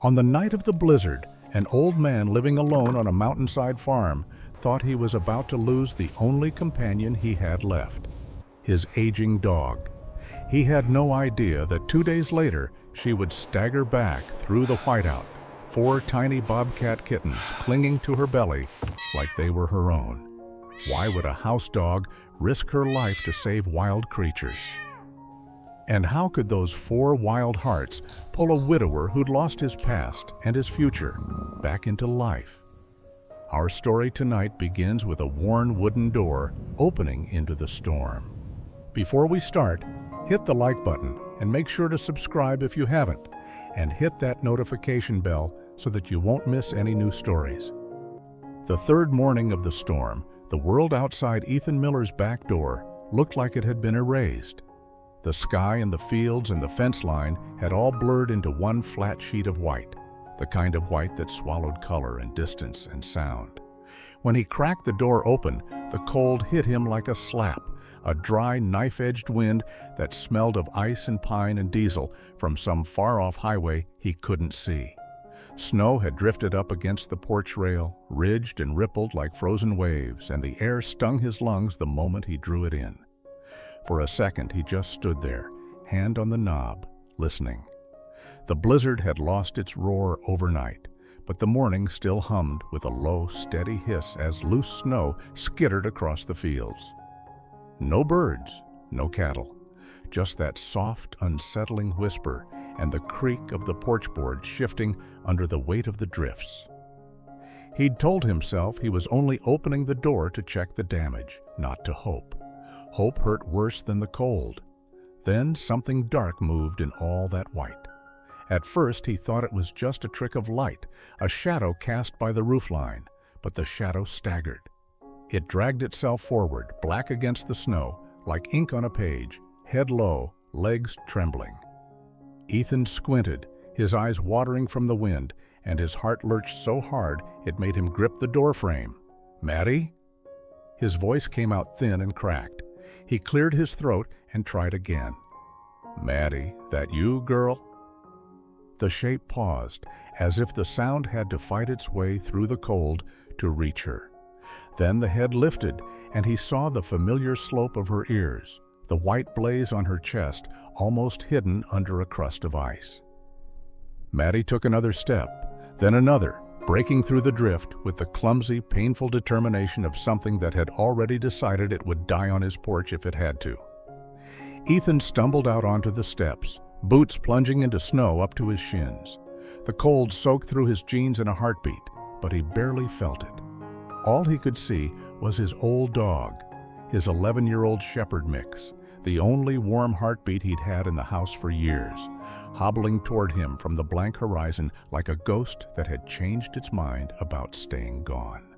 On the night of the blizzard, an old man living alone on a mountainside farm thought he was about to lose the only companion he had left, his aging dog. He had no idea that 2 days later she would stagger back through the whiteout, 4 tiny bobcat kittens clinging to her belly like they were her own. Why would a house dog risk her life to save wild creatures? And how could those 4 wild hearts pull a widower who'd lost his past and his future back into life? Our story tonight begins with a worn wooden door opening into the storm. Before we start, hit the like button and make sure to subscribe if you haven't, and hit that notification bell so that you won't miss any new stories. The third morning of the storm, the world outside Ethan Miller's back door looked like it had been erased. The sky and the fields and the fence line had all blurred into one flat sheet of white, the kind of white that swallowed color and distance and sound. When he cracked the door open, the cold hit him like a slap, a dry, knife-edged wind that smelled of ice and pine and diesel from some far-off highway he couldn't see. Snow had drifted up against the porch rail, ridged and rippled like frozen waves, and the air stung his lungs the moment he drew it in. For a second, he just stood there, hand on the knob, listening. The blizzard had lost its roar overnight, but the morning still hummed with a low, steady hiss as loose snow skittered across the fields. No birds, no cattle, just that soft, unsettling whisper and the creak of the porch board shifting under the weight of the drifts. He'd told himself he was only opening the door to check the damage, not to hope. Hope hurt worse than the cold. Then something dark moved in all that white. At first he thought it was just a trick of light, a shadow cast by the roofline, but the shadow staggered. It dragged itself forward, black against the snow, like ink on a page, head low, legs trembling. Ethan squinted, his eyes watering from the wind, and his heart lurched so hard it made him grip the doorframe. "Maddie?" His voice came out thin and cracked. He cleared his throat and tried again. "Maddie, that you, girl?" The shape paused, as if the sound had to fight its way through the cold to reach her. Then the head lifted, and he saw the familiar slope of her ears, the white blaze on her chest almost hidden under a crust of ice. Maddie took another step, then another, breaking through the drift with the clumsy, painful determination of something that had already decided it would die on his porch if it had to. Ethan stumbled out onto the steps, boots plunging into snow up to his shins. The cold soaked through his jeans in a heartbeat, but he barely felt it. All he could see was his old dog, his 11-year-old shepherd mix, the only warm heartbeat he'd had in the house for years, hobbling toward him from the blank horizon like a ghost that had changed its mind about staying gone.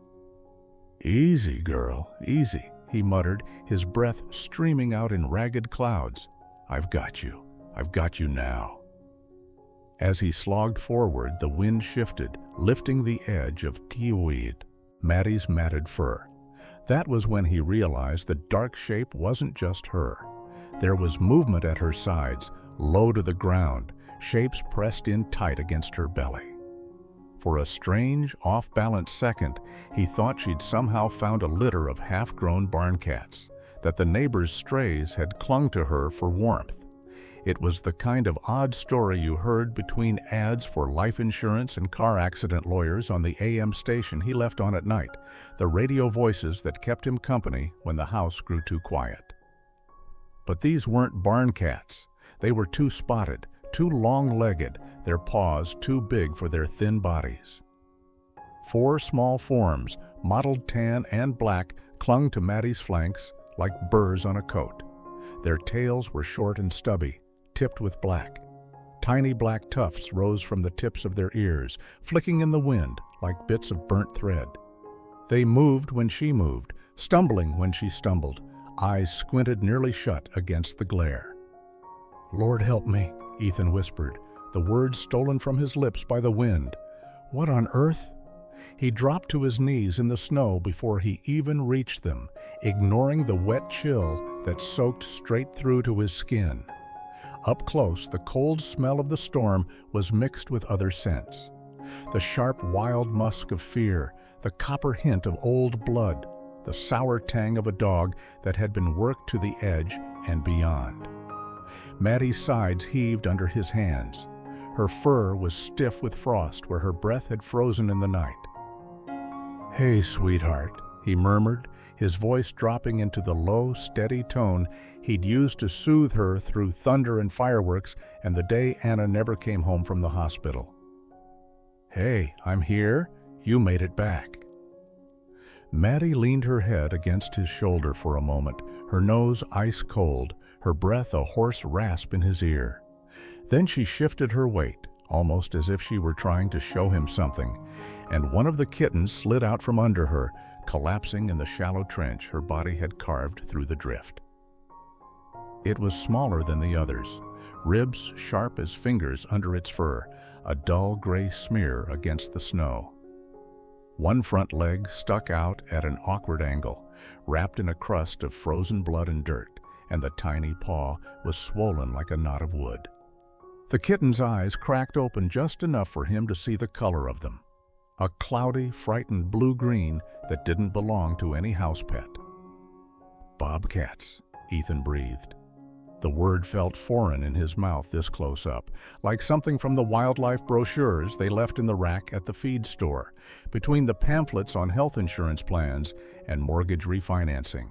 "Easy, girl, easy," he muttered, his breath streaming out in ragged clouds. I've got you now." As he slogged forward, the wind shifted, lifting the edge of kiwiweed, Maddie's matted fur. That was when he realized the dark shape wasn't just her. There was movement at her sides, low to the ground, shapes pressed in tight against her belly. For a strange, off-balance second, he thought she'd somehow found a litter of half-grown barn cats, that the neighbors' strays had clung to her for warmth. It was the kind of odd story you heard between ads for life insurance and car accident lawyers on the AM station he left on at night, the radio voices that kept him company when the house grew too quiet. But these weren't barn cats. They were too spotted, too long-legged, their paws too big for their thin bodies. 4 small forms, mottled tan and black, clung to Maddie's flanks like burrs on a coat. Their tails were short and stubby, tipped with black. Tiny black tufts rose from the tips of their ears, flicking in the wind like bits of burnt thread. They moved when she moved, stumbling when she stumbled, eyes squinted nearly shut against the glare. "Lord help me," Ethan whispered, the words stolen from his lips by the wind. "What on earth?" He dropped to his knees in the snow before he even reached them, ignoring the wet chill that soaked straight through to his skin. Up close, the cold smell of the storm was mixed with other scents. The sharp, wild musk of fear, the copper hint of old blood, the sour tang of a dog that had been worked to the edge and beyond. Maddie's sides heaved under his hands. Her fur was stiff with frost where her breath had frozen in the night. "Hey, sweetheart," he murmured, his voice dropping into the low, steady tone he'd used to soothe her through thunder and fireworks and the day Anna never came home from the hospital. "Hey, I'm here. You made it back." Maddie leaned her head against his shoulder for a moment, her nose ice cold, her breath a hoarse rasp in his ear. Then she shifted her weight, almost as if she were trying to show him something, and one of the kittens slid out from under her, collapsing in the shallow trench her body had carved through the drift. It was smaller than the others, ribs sharp as fingers under its fur, a dull gray smear against the snow. One front leg stuck out at an awkward angle, wrapped in a crust of frozen blood and dirt, and the tiny paw was swollen like a knot of wood. The kitten's eyes cracked open just enough for him to see the color of them, a cloudy, frightened blue-green that didn't belong to any house pet. "Bobcats," Ethan breathed. The word felt foreign in his mouth this close up, like something from the wildlife brochures they left in the rack at the feed store, between the pamphlets on health insurance plans and mortgage refinancing.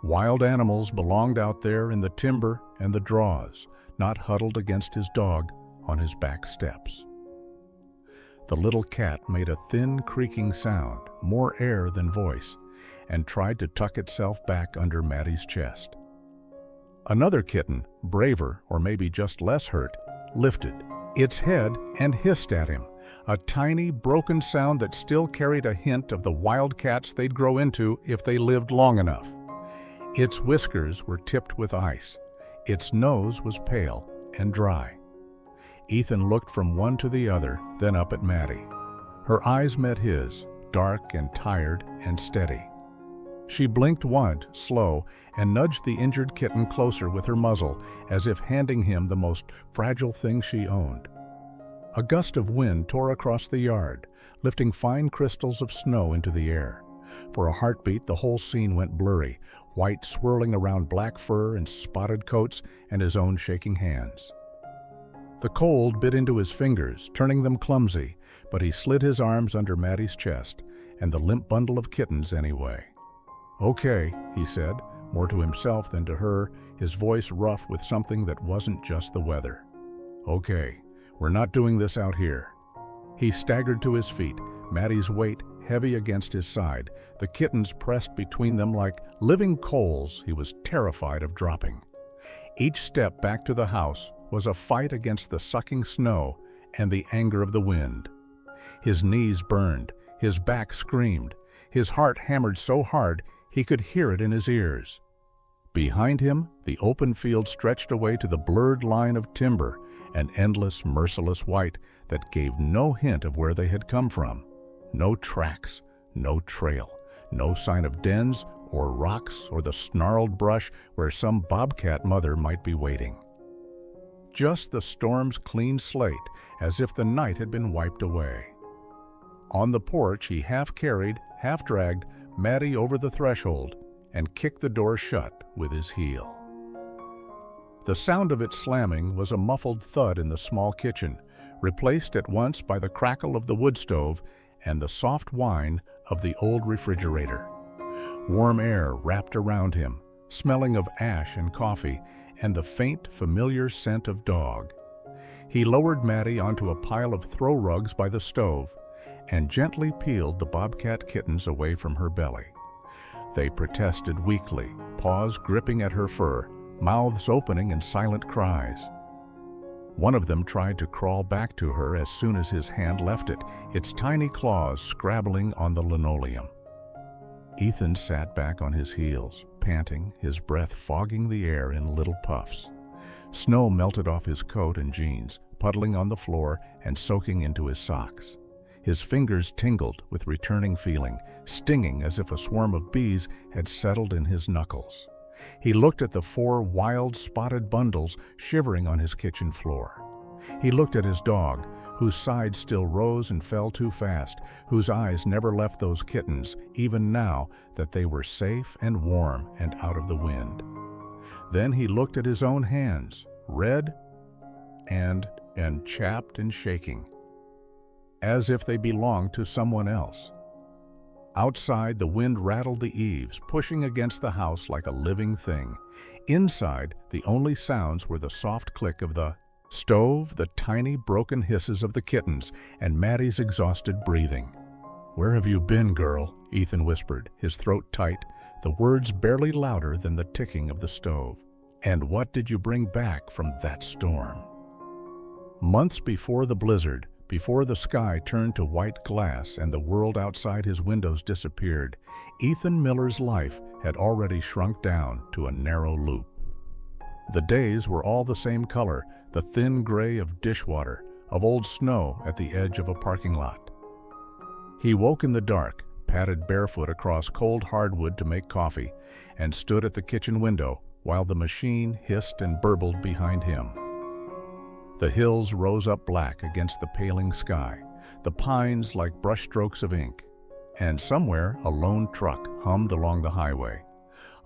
Wild animals belonged out there in the timber and the draws, not huddled against his dog on his back steps. The little cat made a thin, creaking sound, more air than voice, and tried to tuck itself back under Maddie's chest. Another kitten, braver or maybe just less hurt, lifted its head and hissed at him, a tiny, broken sound that still carried a hint of the wild cats they'd grow into if they lived long enough. Its whiskers were tipped with ice. Its nose was pale and dry. Ethan looked from one to the other, then up at Maddie. Her eyes met his, dark and tired and steady. She blinked once, slow, and nudged the injured kitten closer with her muzzle, as if handing him the most fragile thing she owned. A gust of wind tore across the yard, lifting fine crystals of snow into the air. For a heartbeat, the whole scene went blurry, white swirling around black fur and spotted coats and his own shaking hands. The cold bit into his fingers, turning them clumsy, but he slid his arms under Maddie's chest and the limp bundle of kittens anyway. "Okay," he said, more to himself than to her, his voice rough with something that wasn't just the weather. "Okay, we're not doing this out here." He staggered to his feet, Maddie's weight heavy against his side, the kittens pressed between them like living coals he was terrified of dropping. Each step back to the house was a fight against the sucking snow and the anger of the wind. His knees burned, his back screamed, his heart hammered so hard he could hear it in his ears. Behind him, the open field stretched away to the blurred line of timber, an endless, merciless white that gave no hint of where they had come from. No tracks, no trail, no sign of dens or rocks or the snarled brush where some bobcat mother might be waiting. Just the storm's clean slate, as if the night had been wiped away. On the porch, he half-carried, half-dragged Maddie over the threshold and kicked the door shut with his heel. The sound of it slamming was a muffled thud in the small kitchen, replaced at once by the crackle of the wood stove and the soft whine of the old refrigerator. Warm air wrapped around him, smelling of ash and coffee, and the faint, familiar scent of dog. He lowered Maddie onto a pile of throw rugs by the stove and gently peeled the bobcat kittens away from her belly. They protested weakly, paws gripping at her fur, mouths opening in silent cries. One of them tried to crawl back to her as soon as his hand left it, its tiny claws scrabbling on the linoleum. Ethan sat back on his heels, panting, his breath fogging the air in little puffs. Snow melted off his coat and jeans, puddling on the floor and soaking into his socks. His fingers tingled with returning feeling, stinging as if a swarm of bees had settled in his knuckles. He looked at the 4 wild spotted bundles shivering on his kitchen floor. He looked at his dog, whose sides still rose and fell too fast, whose eyes never left those kittens, even now that they were safe and warm and out of the wind. Then he looked at his own hands, red and chapped and shaking, as if they belonged to someone else. Outside, the wind rattled the eaves, pushing against the house like a living thing. Inside, the only sounds were the soft click of the stove, the tiny broken hisses of the kittens, and Maddie's exhausted breathing. "Where have you been, girl?" Ethan whispered, his throat tight, the words barely louder than the ticking of the stove. "And what did you bring back from that storm?" Months before the blizzard, before the sky turned to white glass and the world outside his windows disappeared, Ethan Miller's life had already shrunk down to a narrow loop. The days were all the same color, the thin gray of dishwater, of old snow at the edge of a parking lot. He woke in the dark, padded barefoot across cold hardwood to make coffee, and stood at the kitchen window while the machine hissed and burbled behind him. The hills rose up black against the paling sky, the pines like brushstrokes of ink, and somewhere a lone truck hummed along the highway,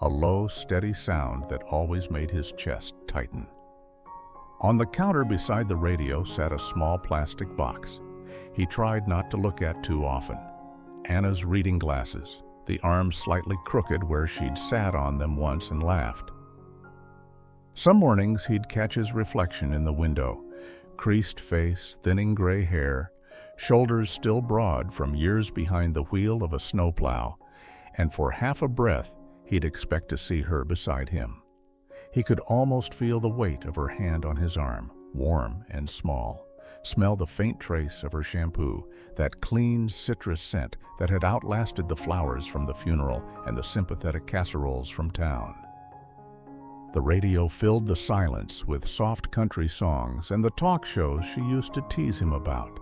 a low, steady sound that always made his chest tighten. On the counter beside the radio sat a small plastic box. He tried not to look at too often. Anna's reading glasses, the arms slightly crooked where she'd sat on them once and laughed. Some mornings he'd catch his reflection in the window, creased face, thinning gray hair, shoulders still broad from years behind the wheel of a snowplow, and for half a breath he'd expect to see her beside him. He could almost feel the weight of her hand on his arm, warm and small, smell the faint trace of her shampoo, that clean citrus scent that had outlasted the flowers from the funeral and the sympathetic casseroles from town. The radio filled the silence with soft country songs and the talk shows she used to tease him about.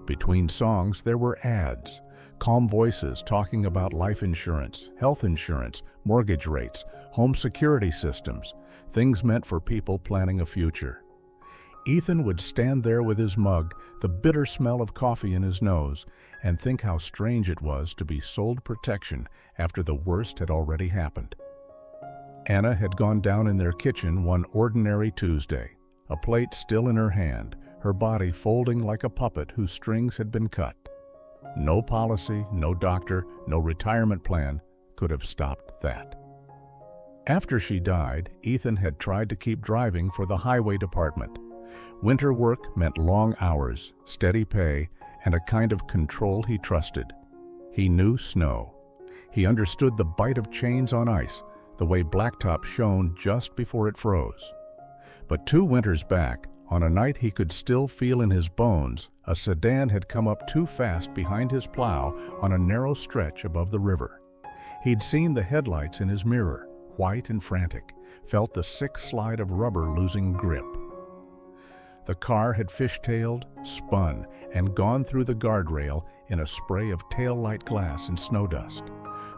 Between songs there were ads, calm voices talking about life insurance, health insurance, mortgage rates, home security systems, things meant for people planning a future. Ethan would stand there with his mug, the bitter smell of coffee in his nose, and think how strange it was to be sold protection after the worst had already happened. Anna had gone down in their kitchen one ordinary Tuesday, a plate still in her hand, her body folding like a puppet whose strings had been cut. No policy, no doctor, no retirement plan could have stopped that. After she died, Ethan had tried to keep driving for the highway department. Winter work meant long hours, steady pay, and a kind of control he trusted. He knew snow. He understood the bite of chains on ice, the way blacktop shone just before it froze. But 2 winters back, on a night he could still feel in his bones, a sedan had come up too fast behind his plow on a narrow stretch above the river. He'd seen the headlights in his mirror, white and frantic, felt the sick slide of rubber losing grip. The car had fishtailed, spun, and gone through the guardrail in a spray of taillight glass and snow dust.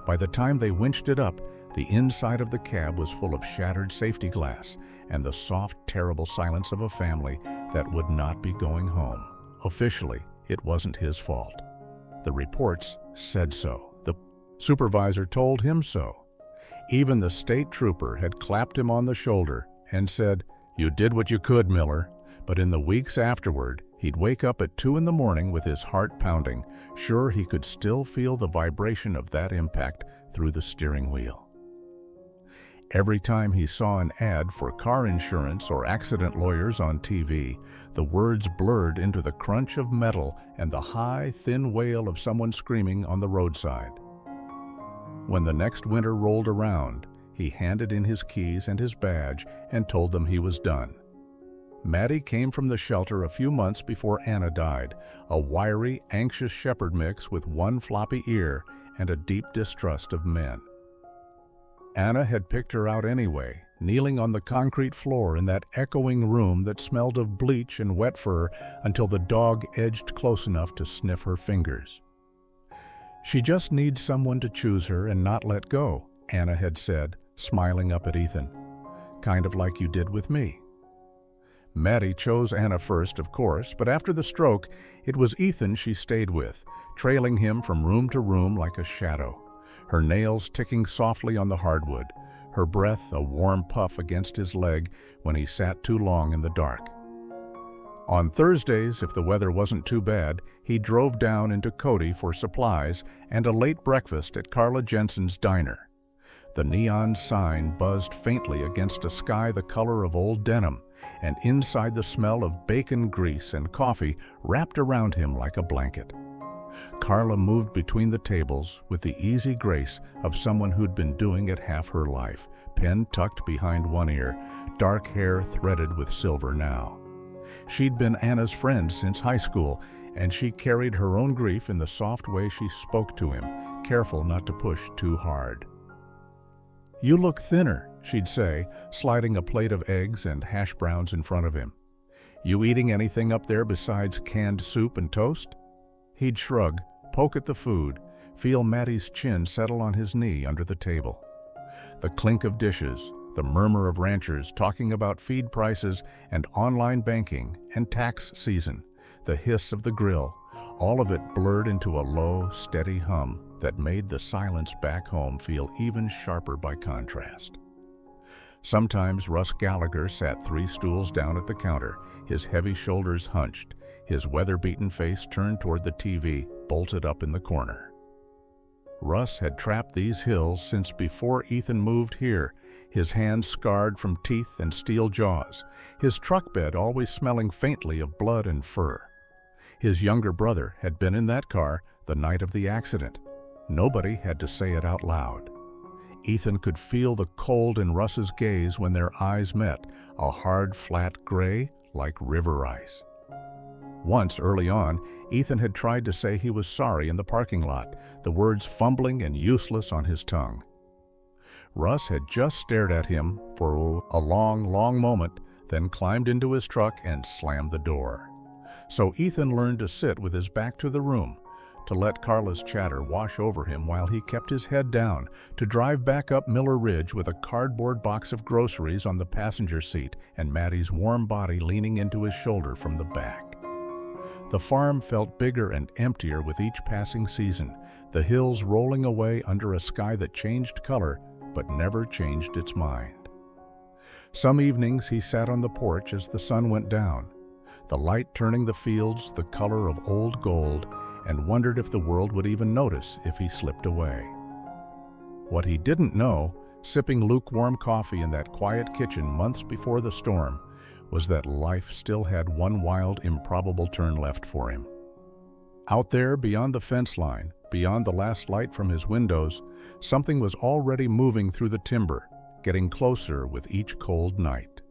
By the time they winched it up, the inside of the cab was full of shattered safety glass and the soft, terrible silence of a family that would not be going home. Officially, it wasn't his fault. The reports said so. The supervisor told him so. Even the state trooper had clapped him on the shoulder and said, "You did what you could, Miller." But in the weeks afterward, he'd wake up at 2 a.m. with his heart pounding, sure he could still feel the vibration of that impact through the steering wheel. Every time he saw an ad for car insurance or accident lawyers on TV, the words blurred into the crunch of metal and the high, thin wail of someone screaming on the roadside. When the next winter rolled around, he handed in his keys and his badge and told them he was done. Maddie came from the shelter a few months before Anna died, a wiry, anxious shepherd mix with one floppy ear and a deep distrust of men. Anna had picked her out anyway, kneeling on the concrete floor in that echoing room that smelled of bleach and wet fur until the dog edged close enough to sniff her fingers. "She just needs someone to choose her and not let go," Anna had said, smiling up at Ethan. "Kind of like you did with me." Maddie chose Anna first, of course, but after the stroke, it was Ethan she stayed with, trailing him from room to room like a shadow, her nails ticking softly on the hardwood, her breath a warm puff against his leg when he sat too long in the dark. On Thursdays, if the weather wasn't too bad, he drove down into Cody for supplies and a late breakfast at Carla Jensen's diner. The neon sign buzzed faintly against a sky the color of old denim, and inside the smell of bacon grease and coffee wrapped around him like a blanket. Carla moved between the tables with the easy grace of someone who'd been doing it half her life, pen tucked behind one ear, dark hair threaded with silver now. She'd been Anna's friend since high school, and she carried her own grief in the soft way she spoke to him, careful not to push too hard. "You look thinner," she'd say, sliding a plate of eggs and hash browns in front of him. "You eating anything up there besides canned soup and toast?" He'd shrug, poke at the food, feel Maddie's chin settle on his knee under the table. The clink of dishes, the murmur of ranchers talking about feed prices and online banking and tax season, the hiss of the grill, all of it blurred into a low, steady hum that made the silence back home feel even sharper by contrast. Sometimes Russ Gallagher sat 3 stools down at the counter, his heavy shoulders hunched, his weather-beaten face turned toward the TV, bolted up in the corner. Russ had trapped these hills since before Ethan moved here, his hands scarred from teeth and steel jaws, his truck bed always smelling faintly of blood and fur. His younger brother had been in that car the night of the accident. Nobody had to say it out loud. Ethan could feel the cold in Russ's gaze when their eyes met, a hard, flat gray like river ice. Once, early on, Ethan had tried to say he was sorry in the parking lot, the words fumbling and useless on his tongue. Russ had just stared at him for a long, long moment, then climbed into his truck and slammed the door. So Ethan learned to sit with his back to the room, to let Carla's chatter wash over him while he kept his head down, to drive back up Miller Ridge with a cardboard box of groceries on the passenger seat and Maddie's warm body leaning into his shoulder from the back. The farm felt bigger and emptier with each passing season, the hills rolling away under a sky that changed color but never changed its mind. Some evenings he sat on the porch as the sun went down, the light turning the fields the color of old gold, and wondered if the world would even notice if he slipped away. What he didn't know, sipping lukewarm coffee in that quiet kitchen months before the storm, was that life still had one wild, improbable turn left for him. Out there, beyond the fence line, beyond the last light from his windows, something was already moving through the timber, getting closer with each cold night.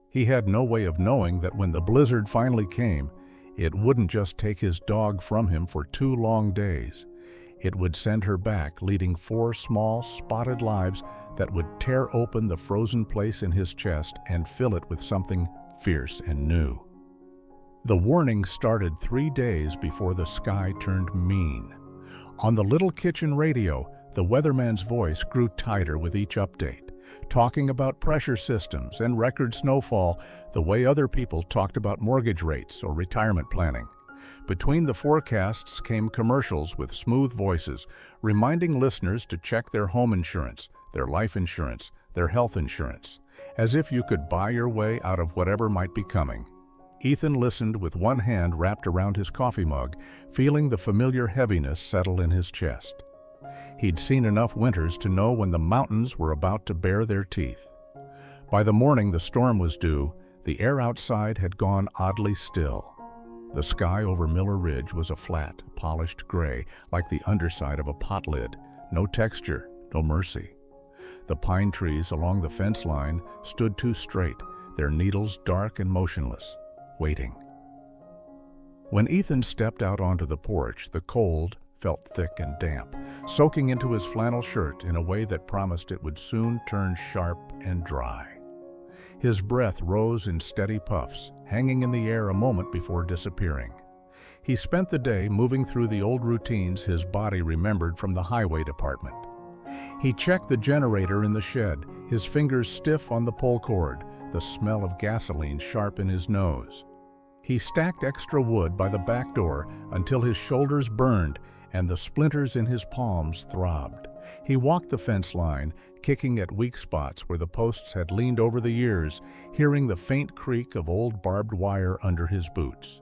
He had no way of knowing that when the blizzard finally came, it wouldn't just take his dog from him for 2 long days. It would send her back, leading 4 small, spotted lives that would tear open the frozen place in his chest and fill it with something fierce and new. The warning started 3 days before the sky turned mean. On the little kitchen radio, the weatherman's voice grew tighter with each update, talking about pressure systems and record snowfall the way other people talked about mortgage rates or retirement planning. Between the forecasts came commercials with smooth voices, reminding listeners to check their home insurance, their life insurance, their health insurance, as if you could buy your way out of whatever might be coming. Ethan listened with one hand wrapped around his coffee mug, feeling the familiar heaviness settle in his chest. He'd seen enough winters to know when the mountains were about to bare their teeth. By the morning the storm was due, the air outside had gone oddly still. The sky over Miller Ridge was a flat, polished gray, like the underside of a pot lid. No texture, no mercy. The pine trees along the fence line stood too straight, their needles dark and motionless, waiting. When Ethan stepped out onto the porch, the cold felt thick and damp, soaking into his flannel shirt in a way that promised it would soon turn sharp and dry. His breath rose in steady puffs, hanging in the air a moment before disappearing. He spent the day moving through the old routines his body remembered from the highway department. He checked the generator in the shed, his fingers stiff on the pull cord, the smell of gasoline sharp in his nose. He stacked extra wood by the back door until his shoulders burned and the splinters in his palms throbbed. He walked the fence line, kicking at weak spots where the posts had leaned over the years, hearing the faint creak of old barbed wire under his boots.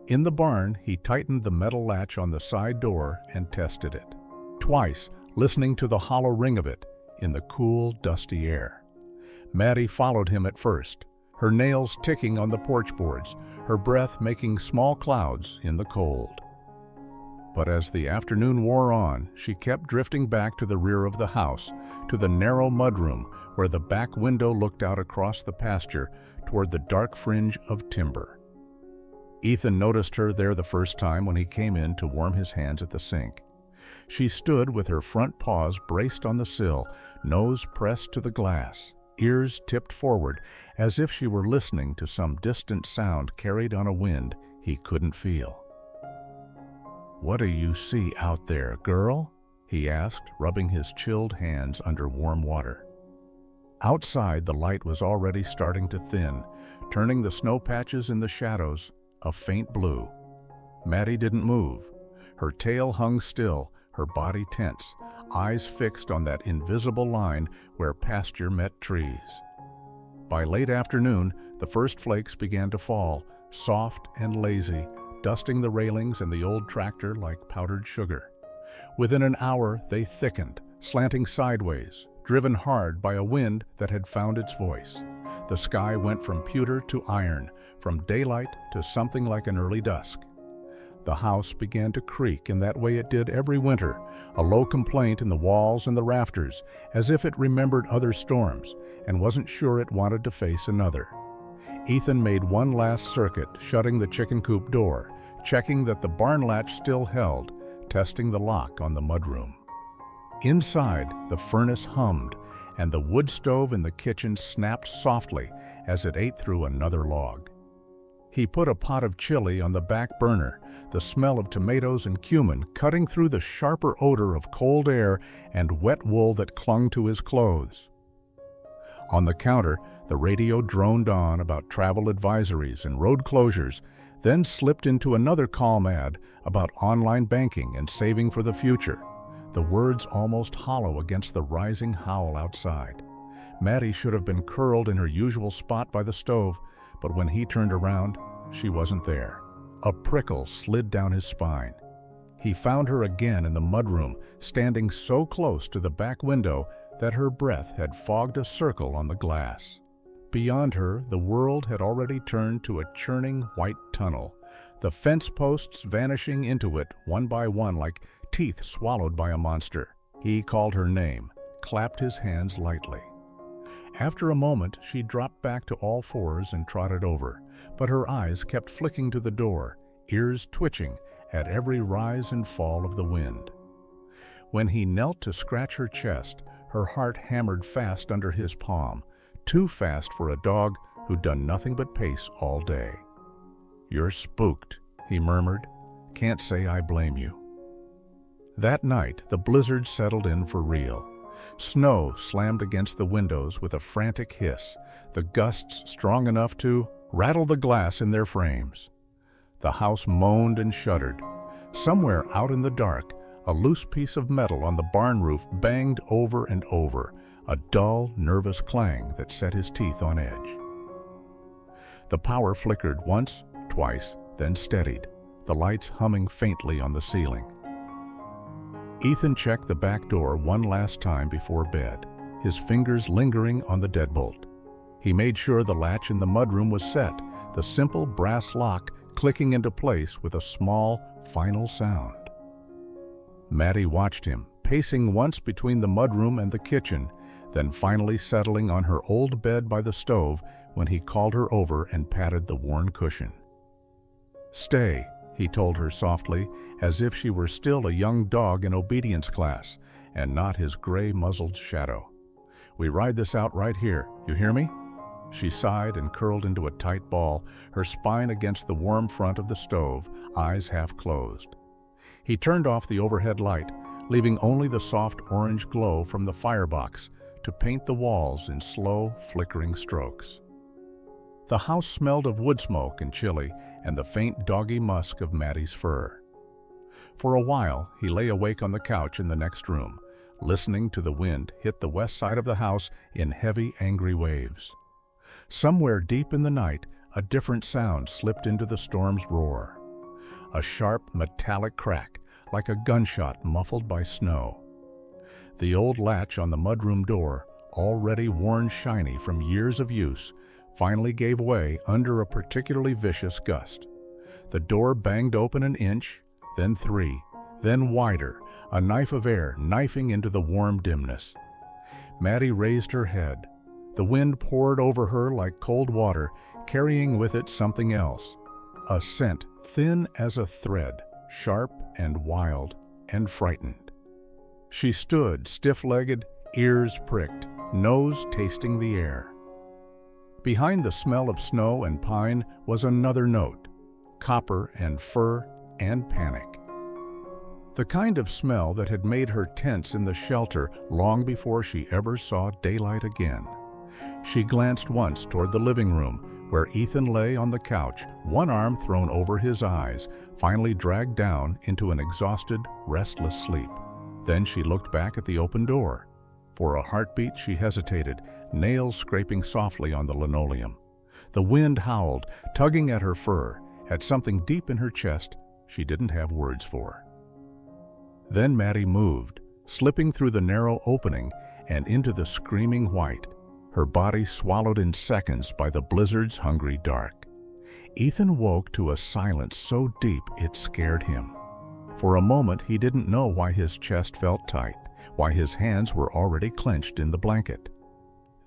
In the barn, he tightened the metal latch on the side door and tested it. Twice, listening to the hollow ring of it in the cool, dusty air. Maddie followed him at first, her nails ticking on the porch boards, her breath making small clouds in the cold. But as the afternoon wore on, she kept drifting back to the rear of the house, to the narrow mudroom where the back window looked out across the pasture toward the dark fringe of timber. Ethan noticed her there the first time when he came in to warm his hands at the sink. She stood with her front paws braced on the sill, nose pressed to the glass, ears tipped forward as if she were listening to some distant sound carried on a wind he couldn't feel. "What do you see out there, girl?" he asked, rubbing his chilled hands under warm water. Outside, the light was already starting to thin, turning the snow patches in the shadows a faint blue. Maddie didn't move. Her tail hung still, her body tense, eyes fixed on that invisible line where pasture met trees. By late afternoon, the first flakes began to fall, soft and lazy, dusting the railings and the old tractor like powdered sugar. Within an hour, they thickened, slanting sideways, driven hard by a wind that had found its voice. The sky went from pewter to iron, from daylight to something like an early dusk. The house began to creak in that way it did every winter, a low complaint in the walls and the rafters, as if it remembered other storms and wasn't sure it wanted to face another. Ethan made one last circuit, shutting the chicken coop door, checking that the barn latch still held, testing the lock on the mudroom. Inside, the furnace hummed, and the wood stove in the kitchen snapped softly as it ate through another log. He put a pot of chili on the back burner, the smell of tomatoes and cumin cutting through the sharper odor of cold air and wet wool that clung to his clothes. On the counter, the radio droned on about travel advisories and road closures, then slipped into another calm ad about online banking and saving for the future, the words almost hollow against the rising howl outside. Maddie should have been curled in her usual spot by the stove, but when he turned around, she wasn't there. A prickle slid down his spine. He found her again in the mudroom, standing so close to the back window that her breath had fogged a circle on the glass. Beyond her, the world had already turned to a churning white tunnel, the fence posts vanishing into it one by one like teeth swallowed by a monster. He called her name, clapped his hands lightly. After a moment, she dropped back to all fours and trotted over, but her eyes kept flicking to the door, ears twitching at every rise and fall of the wind. When he knelt to scratch her chest, her heart hammered fast under his palm, too fast for a dog who'd done nothing but pace all day. "You're spooked," he murmured. "Can't say I blame you." That night, the blizzard settled in for real. Snow slammed against the windows with a frantic hiss, the gusts strong enough to rattle the glass in their frames. The house moaned and shuddered. Somewhere out in the dark, a loose piece of metal on the barn roof banged over and over, a dull, nervous clang that set his teeth on edge. The power flickered once, twice, then steadied, the lights humming faintly on the ceiling. Ethan checked the back door one last time before bed, his fingers lingering on the deadbolt. He made sure the latch in the mudroom was set, the simple brass lock clicking into place with a small, final sound. Maddie watched him, pacing once between the mudroom and the kitchen, then finally settling on her old bed by the stove when he called her over and patted the worn cushion. "Stay," he told her softly, as if she were still a young dog in obedience class and not his gray-muzzled shadow. "We ride this out right here, you hear me?" She sighed and curled into a tight ball, her spine against the warm front of the stove, eyes half closed. He turned off the overhead light, leaving only the soft orange glow from the firebox to paint the walls in slow, flickering strokes. The house smelled of wood smoke and chili and the faint doggy musk of Maddie's fur. For a while, he lay awake on the couch in the next room, listening to the wind hit the west side of the house in heavy, angry waves. Somewhere deep in the night, a different sound slipped into the storm's roar. A sharp, metallic crack, like a gunshot muffled by snow. The old latch on the mudroom door, already worn shiny from years of use, finally gave way under a particularly vicious gust. The door banged open an inch, then 3, then wider, a knife of air knifing into the warm dimness. Maddie raised her head. The wind poured over her like cold water, carrying with it something else. A scent thin as a thread, sharp and wild and frightened. She stood stiff-legged, ears pricked, nose tasting the air. Behind the smell of snow and pine was another note, copper and fur and panic. The kind of smell that had made her tense in the shelter long before she ever saw daylight again. She glanced once toward the living room, where Ethan lay on the couch, one arm thrown over his eyes, finally dragged down into an exhausted, restless sleep. Then she looked back at the open door. For a heartbeat she hesitated, nails scraping softly on the linoleum. The wind howled, tugging at her fur, at something deep in her chest she didn't have words for. Then Maddie moved, slipping through the narrow opening and into the screaming white, her body swallowed in seconds by the blizzard's hungry dark. Ethan woke to a silence so deep it scared him. For a moment he didn't know why his chest felt tight, why his hands were already clenched in the blanket.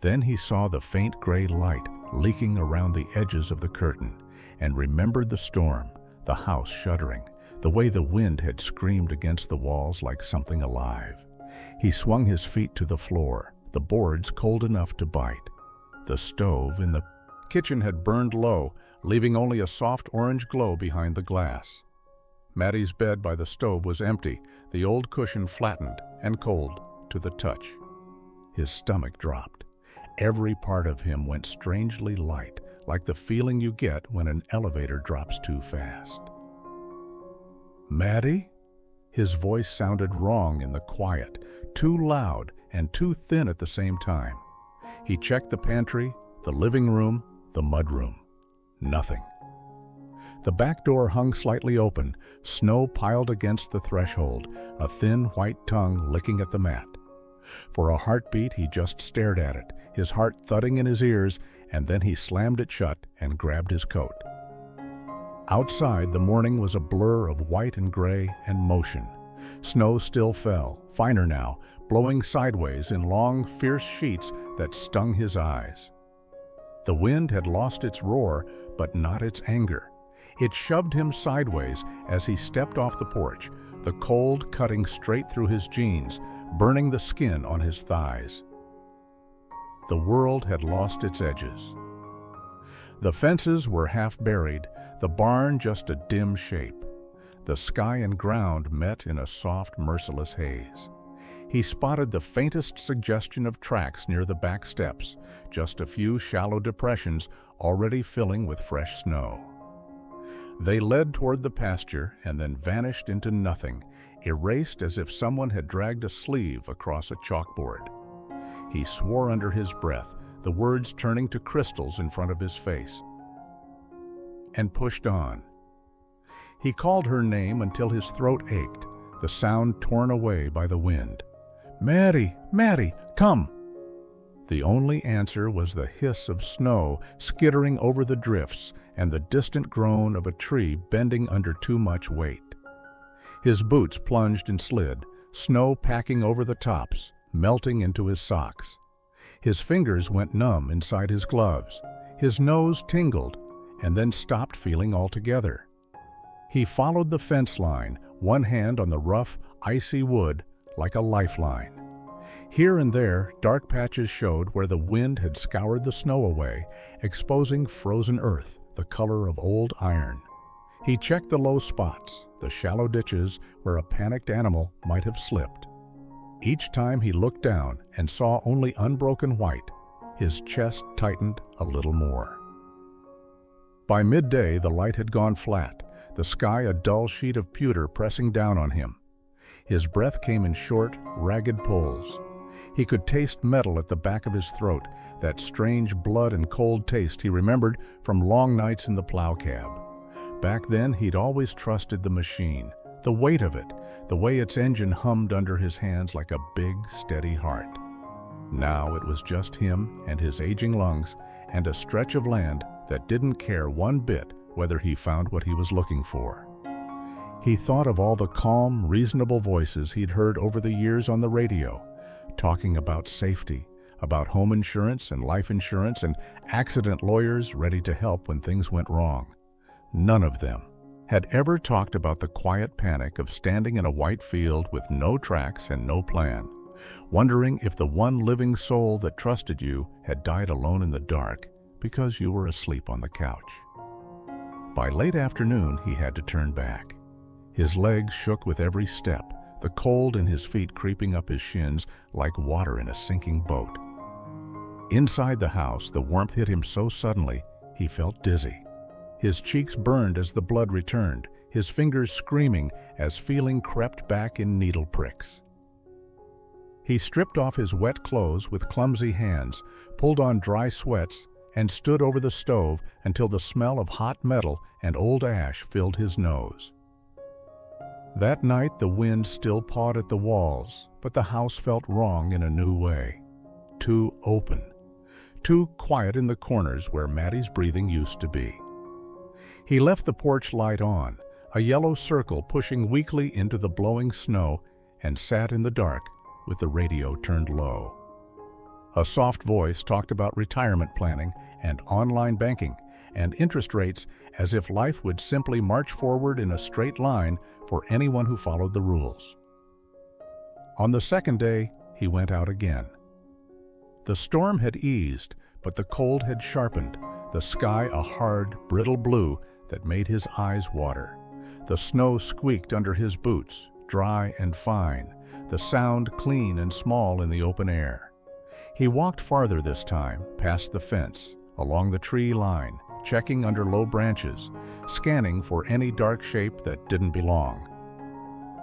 Then he saw the faint gray light leaking around the edges of the curtain and remembered the storm, the house shuddering, the way the wind had screamed against the walls like something alive. He swung his feet to the floor, the boards cold enough to bite. The stove in the kitchen had burned low, leaving only a soft orange glow behind the glass. Maddie's bed by the stove was empty, the old cushion flattened and cold to the touch. His stomach dropped. Every part of him went strangely light, like the feeling you get when an elevator drops too fast. "Maddie?" His voice sounded wrong in the quiet, too loud and too thin at the same time. He checked the pantry, the living room, the mudroom. Nothing. The back door hung slightly open, snow piled against the threshold, a thin white tongue licking at the mat. For a heartbeat he just stared at it, his heart thudding in his ears, and then he slammed it shut and grabbed his coat. Outside, the morning was a blur of white and gray and motion. Snow still fell, finer now, blowing sideways in long, fierce sheets that stung his eyes. The wind had lost its roar, but not its anger. It shoved him sideways as he stepped off the porch, the cold cutting straight through his jeans, burning the skin on his thighs. The world had lost its edges. The fences were half buried, the barn just a dim shape. The sky and ground met in a soft, merciless haze. He spotted the faintest suggestion of tracks near the back steps, just a few shallow depressions already filling with fresh snow. They led toward the pasture and then vanished into nothing, erased as if someone had dragged a sleeve across a chalkboard. He swore under his breath, the words turning to crystals in front of his face, and pushed on. He called her name until his throat ached, the sound torn away by the wind. "Maddie, Maddie, come!" The only answer was the hiss of snow skittering over the drifts and the distant groan of a tree bending under too much weight. His boots plunged and slid, snow packing over the tops, melting into his socks. His fingers went numb inside his gloves. His nose tingled and then stopped feeling altogether. He followed the fence line, one hand on the rough, icy wood like a lifeline. Here and there, dark patches showed where the wind had scoured the snow away, exposing frozen earth, the color of old iron. He checked the low spots, the shallow ditches where a panicked animal might have slipped. Each time he looked down and saw only unbroken white, his chest tightened a little more. By midday, the light had gone flat, the sky a dull sheet of pewter pressing down on him. His breath came in short, ragged pulls. He could taste metal at the back of his throat, that strange blood and cold taste he remembered from long nights in the plow cab. Back then, he'd always trusted the machine, the weight of it, the way its engine hummed under his hands like a big, steady heart. Now it was just him and his aging lungs and a stretch of land that didn't care one bit whether he found what he was looking for. He thought of all the calm, reasonable voices he'd heard over the years on the radio, talking about safety, about home insurance and life insurance and accident lawyers ready to help when things went wrong. None of them had ever talked about the quiet panic of standing in a white field with no tracks and no plan, wondering if the one living soul that trusted you had died alone in the dark because you were asleep on the couch. By late afternoon, he had to turn back. His legs shook with every step, the cold in his feet creeping up his shins like water in a sinking boat. Inside the house, the warmth hit him so suddenly, he felt dizzy. His cheeks burned as the blood returned, his fingers screaming as feeling crept back in needle pricks. He stripped off his wet clothes with clumsy hands, pulled on dry sweats, and stood over the stove until the smell of hot metal and old ash filled his nose. That night, the wind still pawed at the walls, but the house felt wrong in a new way. Too open. Too quiet in the corners where Maddie's breathing used to be. He left the porch light on, a yellow circle pushing weakly into the blowing snow, and sat in the dark with the radio turned low. A soft voice talked about retirement planning and online banking and interest rates as if life would simply march forward in a straight line for anyone who followed the rules. On the second day, he went out again. The storm had eased, but the cold had sharpened, the sky a hard, brittle blue that made his eyes water. The snow squeaked under his boots, dry and fine, the sound clean and small in the open air. He walked farther this time, past the fence, along the tree line, checking under low branches, scanning for any dark shape that didn't belong.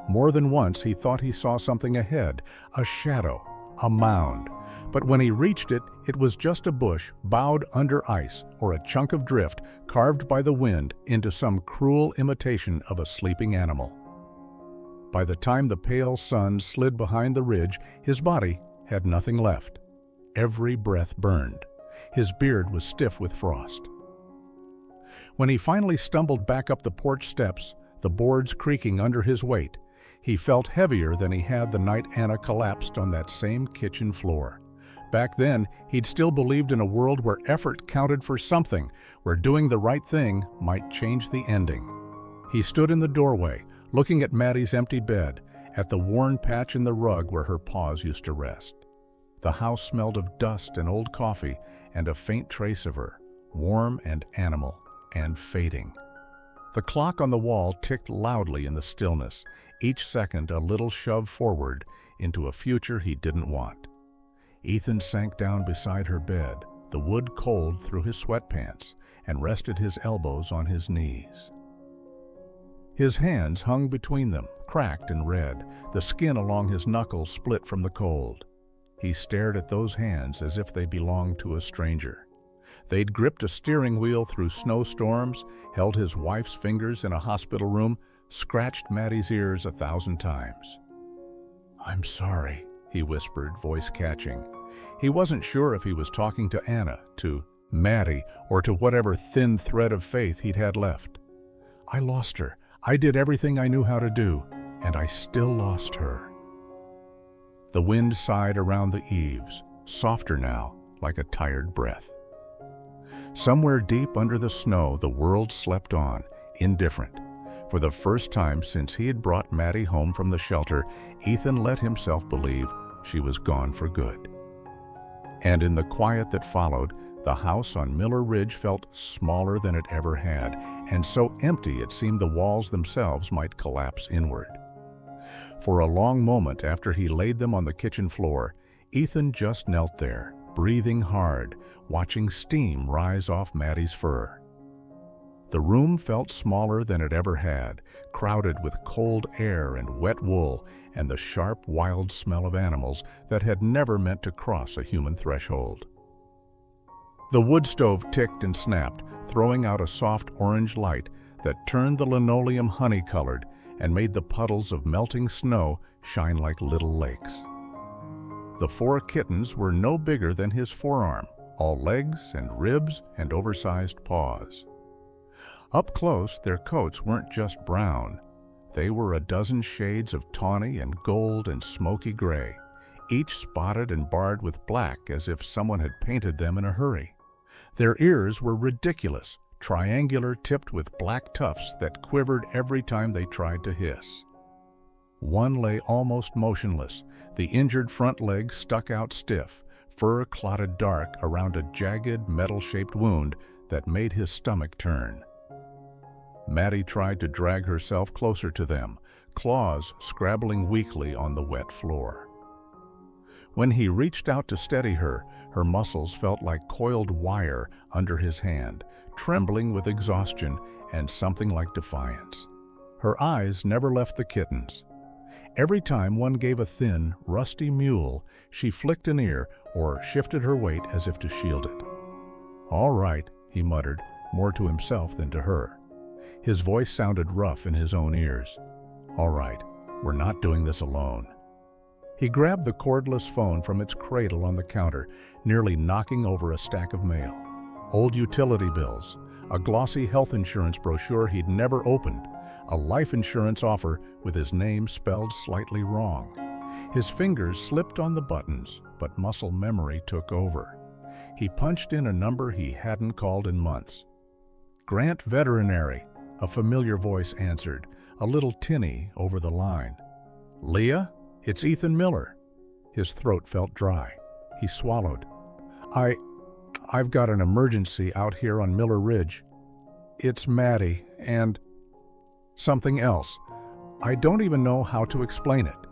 More than once he thought he saw something ahead, a shadow, a mound. But when he reached it, it was just a bush bowed under ice or a chunk of drift carved by the wind into some cruel imitation of a sleeping animal. By the time the pale sun slid behind the ridge, his body had nothing left. Every breath burned. His beard was stiff with frost. When he finally stumbled back up the porch steps, the boards creaking under his weight, he felt heavier than he had the night Anna collapsed on that same kitchen floor. Back then, he'd still believed in a world where effort counted for something, where doing the right thing might change the ending. He stood in the doorway, looking at Maddie's empty bed, at the worn patch in the rug where her paws used to rest. The house smelled of dust and old coffee and a faint trace of her, warm and animal and fading. The clock on the wall ticked loudly in the stillness, each second a little shove forward into a future he didn't want. Ethan sank down beside her bed, the wood cold through his sweatpants, and rested his elbows on his knees. His hands hung between them, cracked and red, the skin along his knuckles split from the cold. He stared at those hands as if they belonged to a stranger. They'd gripped a steering wheel through snowstorms, held his wife's fingers in a hospital room, scratched Maddie's ears 1,000 times. "I'm sorry," he whispered, voice catching. He wasn't sure if he was talking to Anna, to Maddie, or to whatever thin thread of faith he'd had left. "I lost her. I did everything I knew how to do, and I still lost her." The wind sighed around the eaves, softer now, like a tired breath. Somewhere deep under the snow, the world slept on, indifferent. For the first time since he had brought Maddie home from the shelter, Ethan let himself believe she was gone for good. And in the quiet that followed, The house on Miller Ridge felt smaller than it ever had, and so empty it seemed the walls themselves might collapse inward. For a long moment after he laid them on the kitchen floor, Ethan just knelt there, breathing hard, watching steam rise off Maddie's fur. The room felt smaller than it ever had, crowded with cold air and wet wool and the sharp, wild smell of animals that had never meant to cross a human threshold. The wood stove ticked and snapped, throwing out a soft orange light that turned the linoleum honey-colored and made the puddles of melting snow shine like little lakes. The 4 kittens were no bigger than his forearm, all legs and ribs and oversized paws. Up close, their coats weren't just brown. They were a dozen shades of tawny and gold and smoky gray, each spotted and barred with black as if someone had painted them in a hurry. Their ears were ridiculous, triangular, tipped with black tufts that quivered every time they tried to hiss. One lay almost motionless, the injured front leg stuck out stiff, fur clotted dark around a jagged, metal-shaped wound that made his stomach turn. Maddie tried to drag herself closer to them, claws scrabbling weakly on the wet floor. When he reached out to steady her, her muscles felt like coiled wire under his hand, trembling with exhaustion and something like defiance. Her eyes never left the kittens. Every time one gave a thin, rusty mewl, she flicked an ear or shifted her weight as if to shield it. "All right," he muttered, more to himself than to her. His voice sounded rough in his own ears. "All right, we're not doing this alone." He grabbed the cordless phone from its cradle on the counter, nearly knocking over a stack of mail. Old utility bills, a glossy health insurance brochure he'd never opened, a life insurance offer with his name spelled slightly wrong. His fingers slipped on the buttons, but muscle memory took over. He punched in a number he hadn't called in months. "Grant Veterinary," a familiar voice answered, a little tinny over the line. "Leah? It's Ethan Miller." His throat felt dry. He swallowed. I've got an emergency out here on Miller Ridge. It's Maddie and something else. I don't even know how to explain it."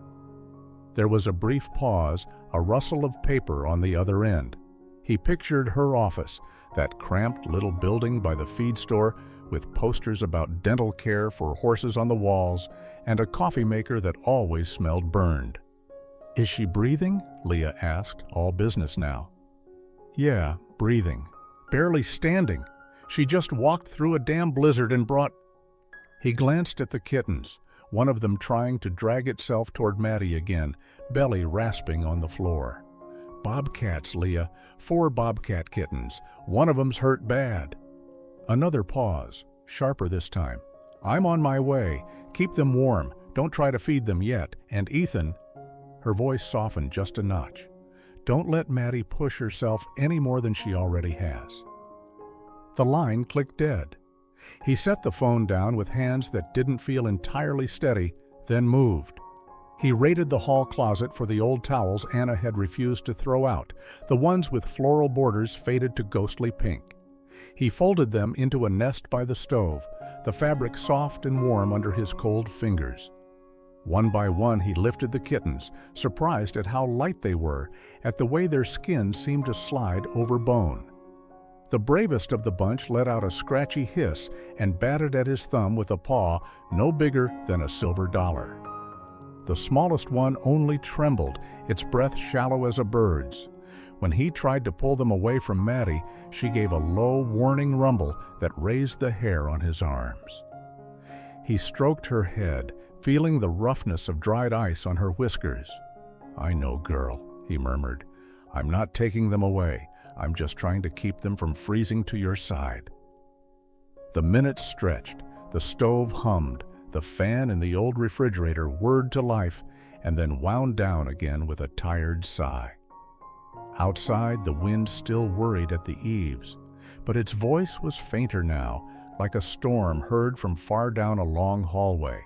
There was a brief pause, a rustle of paper on the other end. He pictured her office, that cramped little building by the feed store with posters about dental care for horses on the walls and a coffee maker that always smelled burned. "Is she breathing?" Leah asked, all business now. "Yeah, breathing. Barely standing. She just walked through a damn blizzard and brought—" He glanced at the kittens, one of them trying to drag itself toward Maddie again, belly rasping on the floor. "Bobcats, Leah. 4 bobcat kittens. One of them's hurt bad." Another pause, sharper this time. "I'm on my way. Keep them warm. Don't try to feed them yet. And Ethan—" Her voice softened just a notch. "Don't let Maddie push herself any more than she already has." The line clicked dead. He set the phone down with hands that didn't feel entirely steady, then moved. He raided the hall closet for the old towels Anna had refused to throw out, the ones with floral borders faded to ghostly pink. He folded them into a nest by the stove, the fabric soft and warm under his cold fingers. One by one he lifted the kittens, surprised at how light they were, at the way their skin seemed to slide over bone. The bravest of the bunch let out a scratchy hiss and batted at his thumb with a paw no bigger than a silver dollar. The smallest one only trembled, its breath shallow as a bird's. When he tried to pull them away from Maddie, she gave a low, warning rumble that raised the hair on his arms. He stroked her head, feeling the roughness of dried ice on her whiskers. "I know, girl," he murmured. "I'm not taking them away. I'm just trying to keep them from freezing to your side." The minutes stretched, the stove hummed, the fan in the old refrigerator whirred to life, and then wound down again with a tired sigh. Outside, the wind still worried at the eaves, but its voice was fainter now, like a storm heard from far down a long hallway.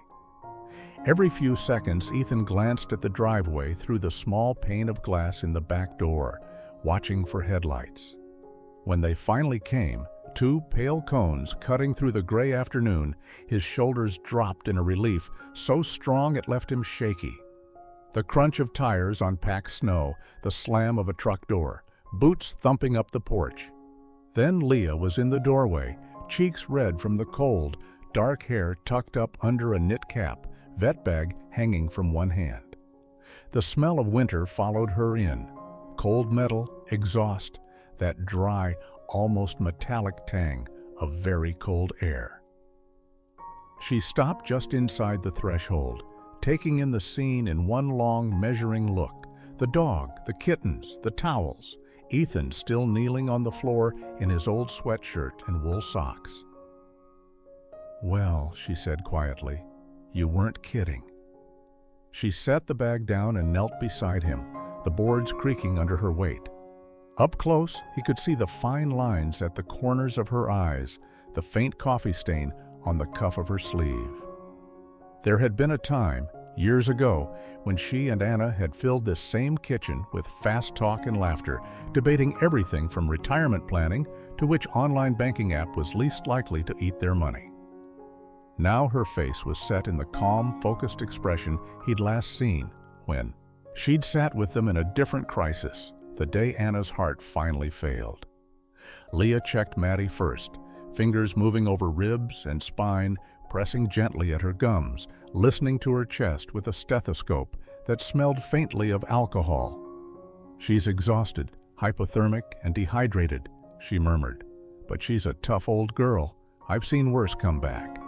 Every few seconds, Ethan glanced at the driveway through the small pane of glass in the back door, watching for headlights. When they finally came, two pale cones cutting through the gray afternoon, his shoulders dropped in a relief so strong it left him shaky. The crunch of tires on packed snow, the slam of a truck door, boots thumping up the porch. Then Leah was in the doorway, cheeks red from the cold, dark hair tucked up under a knit cap, vet bag hanging from one hand. The smell of winter followed her in. Cold metal, exhaust, that dry, almost metallic tang of very cold air. She stopped just inside the threshold, taking in the scene in one long, measuring look. The dog, the kittens, the towels, Ethan still kneeling on the floor in his old sweatshirt and wool socks. "Well," she said quietly, "you weren't kidding." She set the bag down and knelt beside him, the boards creaking under her weight. Up close, he could see the fine lines at the corners of her eyes, the faint coffee stain on the cuff of her sleeve. There had been a time, years ago, when she and Anna had filled this same kitchen with fast talk and laughter, debating everything from retirement planning to which online banking app was least likely to eat their money. Now her face was set in the calm, focused expression he'd last seen when she'd sat with them in a different crisis, the day Anna's heart finally failed. Leah checked Maddie first, fingers moving over ribs and spine, pressing gently at her gums, listening to her chest with a stethoscope that smelled faintly of alcohol. "She's exhausted, hypothermic, and dehydrated," she murmured. "But she's a tough old girl. I've seen worse come back."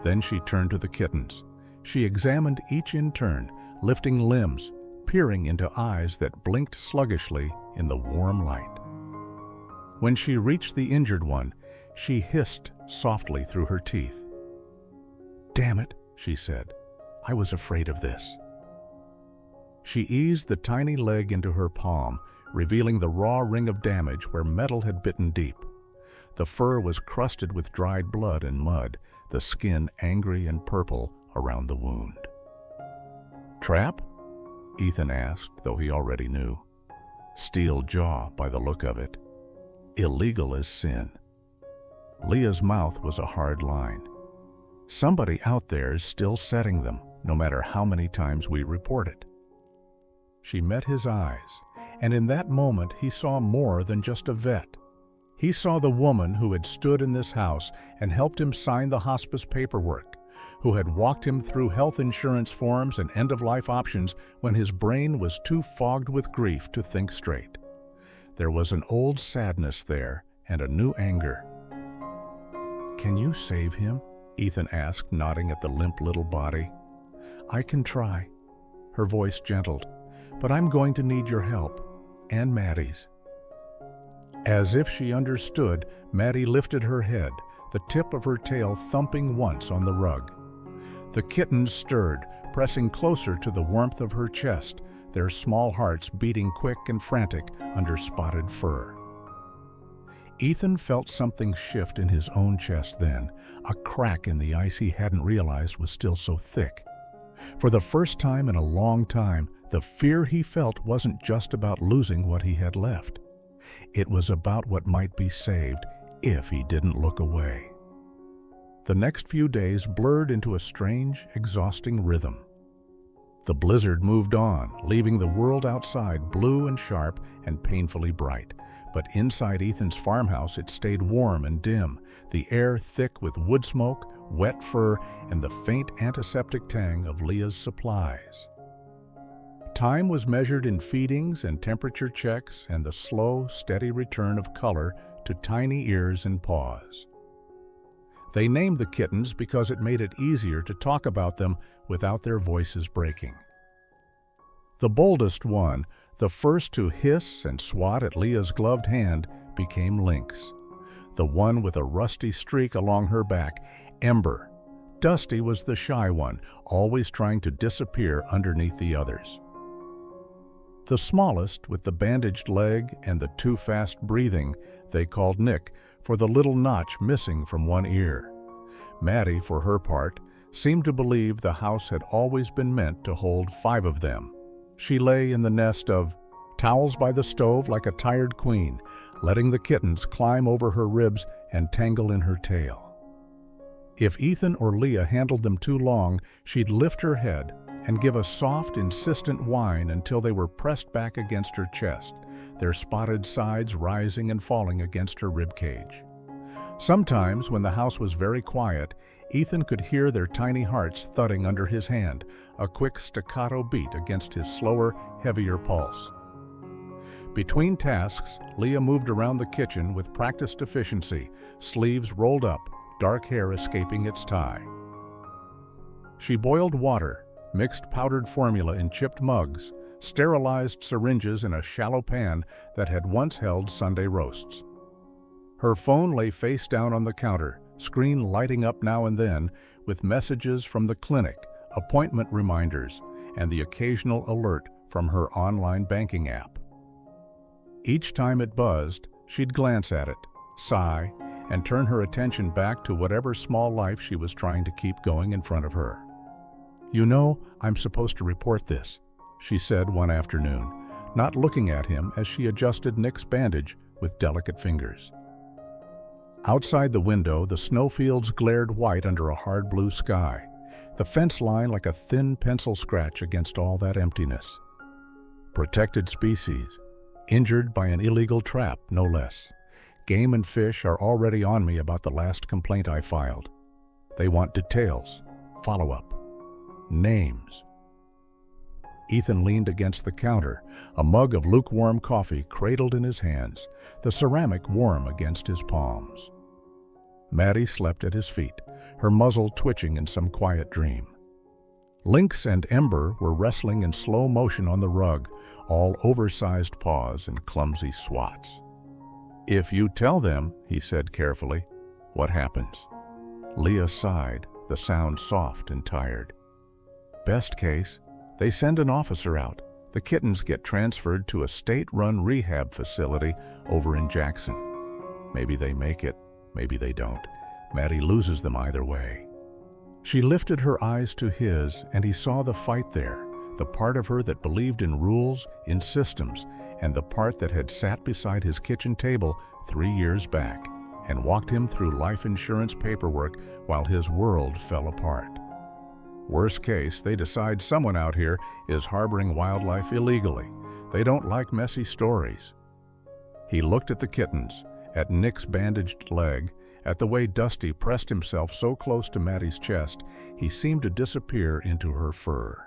Then she turned to the kittens. She examined each in turn, lifting limbs, peering into eyes that blinked sluggishly in the warm light. When she reached the injured one, she hissed softly through her teeth. "Damn it," she said. "I was afraid of this." She eased the tiny leg into her palm, revealing the raw ring of damage where metal had bitten deep. The fur was crusted with dried blood and mud, the skin angry and purple around the wound. "Trap?" Ethan asked, though he already knew. Steel jaw by the look of it. Illegal as sin. Leah's mouth was a hard line. Somebody out there is still setting them, no matter how many times we report it. She met his eyes, and in that moment he saw more than just a vet. He saw the woman who had stood in this house and helped him sign the hospice paperwork, who had walked him through health insurance forms and end-of-life options when his brain was too fogged with grief to think straight. There was an old sadness there and a new anger. "Can you save him?" Ethan asked, nodding at the limp little body. "I can try." Her voice gentled. "But I'm going to need your help, and Maddie's." As if she understood, Maddie lifted her head, the tip of her tail thumping once on the rug. The kittens stirred, pressing closer to the warmth of her chest, their small hearts beating quick and frantic under spotted fur. Ethan felt something shift in his own chest then, a crack in the ice he hadn't realized was still so thick. For the first time in a long time, the fear he felt wasn't just about losing what he had left. It was about what might be saved if he didn't look away. The next few days blurred into a strange, exhausting rhythm. The blizzard moved on, leaving the world outside blue and sharp and painfully bright. But inside Ethan's farmhouse it stayed warm and dim, the air thick with wood smoke, wet fur, and the faint antiseptic tang of Leah's supplies. Time was measured in feedings and temperature checks and the slow, steady return of color to tiny ears and paws. They named the kittens because it made it easier to talk about them without their voices breaking. The boldest one, the first to hiss and swat at Leah's gloved hand, became Lynx. The one with a rusty streak along her back, Ember. Dusty was the shy one, always trying to disappear underneath the others. The smallest, with the bandaged leg and the too fast breathing, they called Nick, for the little notch missing from one ear. Maddie, for her part, seemed to believe the house had always been meant to hold 5 of them. She lay in the nest of towels by the stove like a tired queen, letting the kittens climb over her ribs and tangle in her tail. If Ethan or Leah handled them too long, she'd lift her head and give a soft, insistent whine until they were pressed back against her chest, their spotted sides rising and falling against her ribcage. Sometimes, when the house was very quiet, Ethan could hear their tiny hearts thudding under his hand, a quick staccato beat against his slower, heavier pulse. Between tasks, Leah moved around the kitchen with practiced efficiency, sleeves rolled up, dark hair escaping its tie. She boiled water, mixed powdered formula in chipped mugs, sterilized syringes in a shallow pan that had once held Sunday roasts. Her phone lay face down on the counter, screen lighting up now and then with messages from the clinic, appointment reminders, and the occasional alert from her online banking app. Each time it buzzed, she'd glance at it, sigh, and turn her attention back to whatever small life she was trying to keep going in front of her. "You know, I'm supposed to report this," she said one afternoon, not looking at him as she adjusted Nick's bandage with delicate fingers. Outside the window, the snowfields glared white under a hard blue sky, the fence line like a thin pencil scratch against all that emptiness. Protected species, injured by an illegal trap, no less. Game and Fish are already on me about the last complaint I filed. They want details, follow-up, names. Ethan leaned against the counter, a mug of lukewarm coffee cradled in his hands, the ceramic warm against his palms. Maddie slept at his feet, her muzzle twitching in some quiet dream. Lynx and Ember were wrestling in slow motion on the rug, all oversized paws and clumsy swats. "If you tell them," he said carefully, "what happens?" Leah sighed, the sound soft and tired. "Best case, they send an officer out. The kittens get transferred to a state-run rehab facility over in Jackson. Maybe they make it, maybe they don't. Maddie loses them either way." She lifted her eyes to his, and he saw the fight there, the part of her that believed in rules, in systems, and the part that had sat beside his kitchen table 3 years back and walked him through life insurance paperwork while his world fell apart. Worst case, they decide someone out here is harboring wildlife illegally. They don't like messy stories. He looked at the kittens, at Nick's bandaged leg, at the way Dusty pressed himself so close to Maddie's chest, he seemed to disappear into her fur.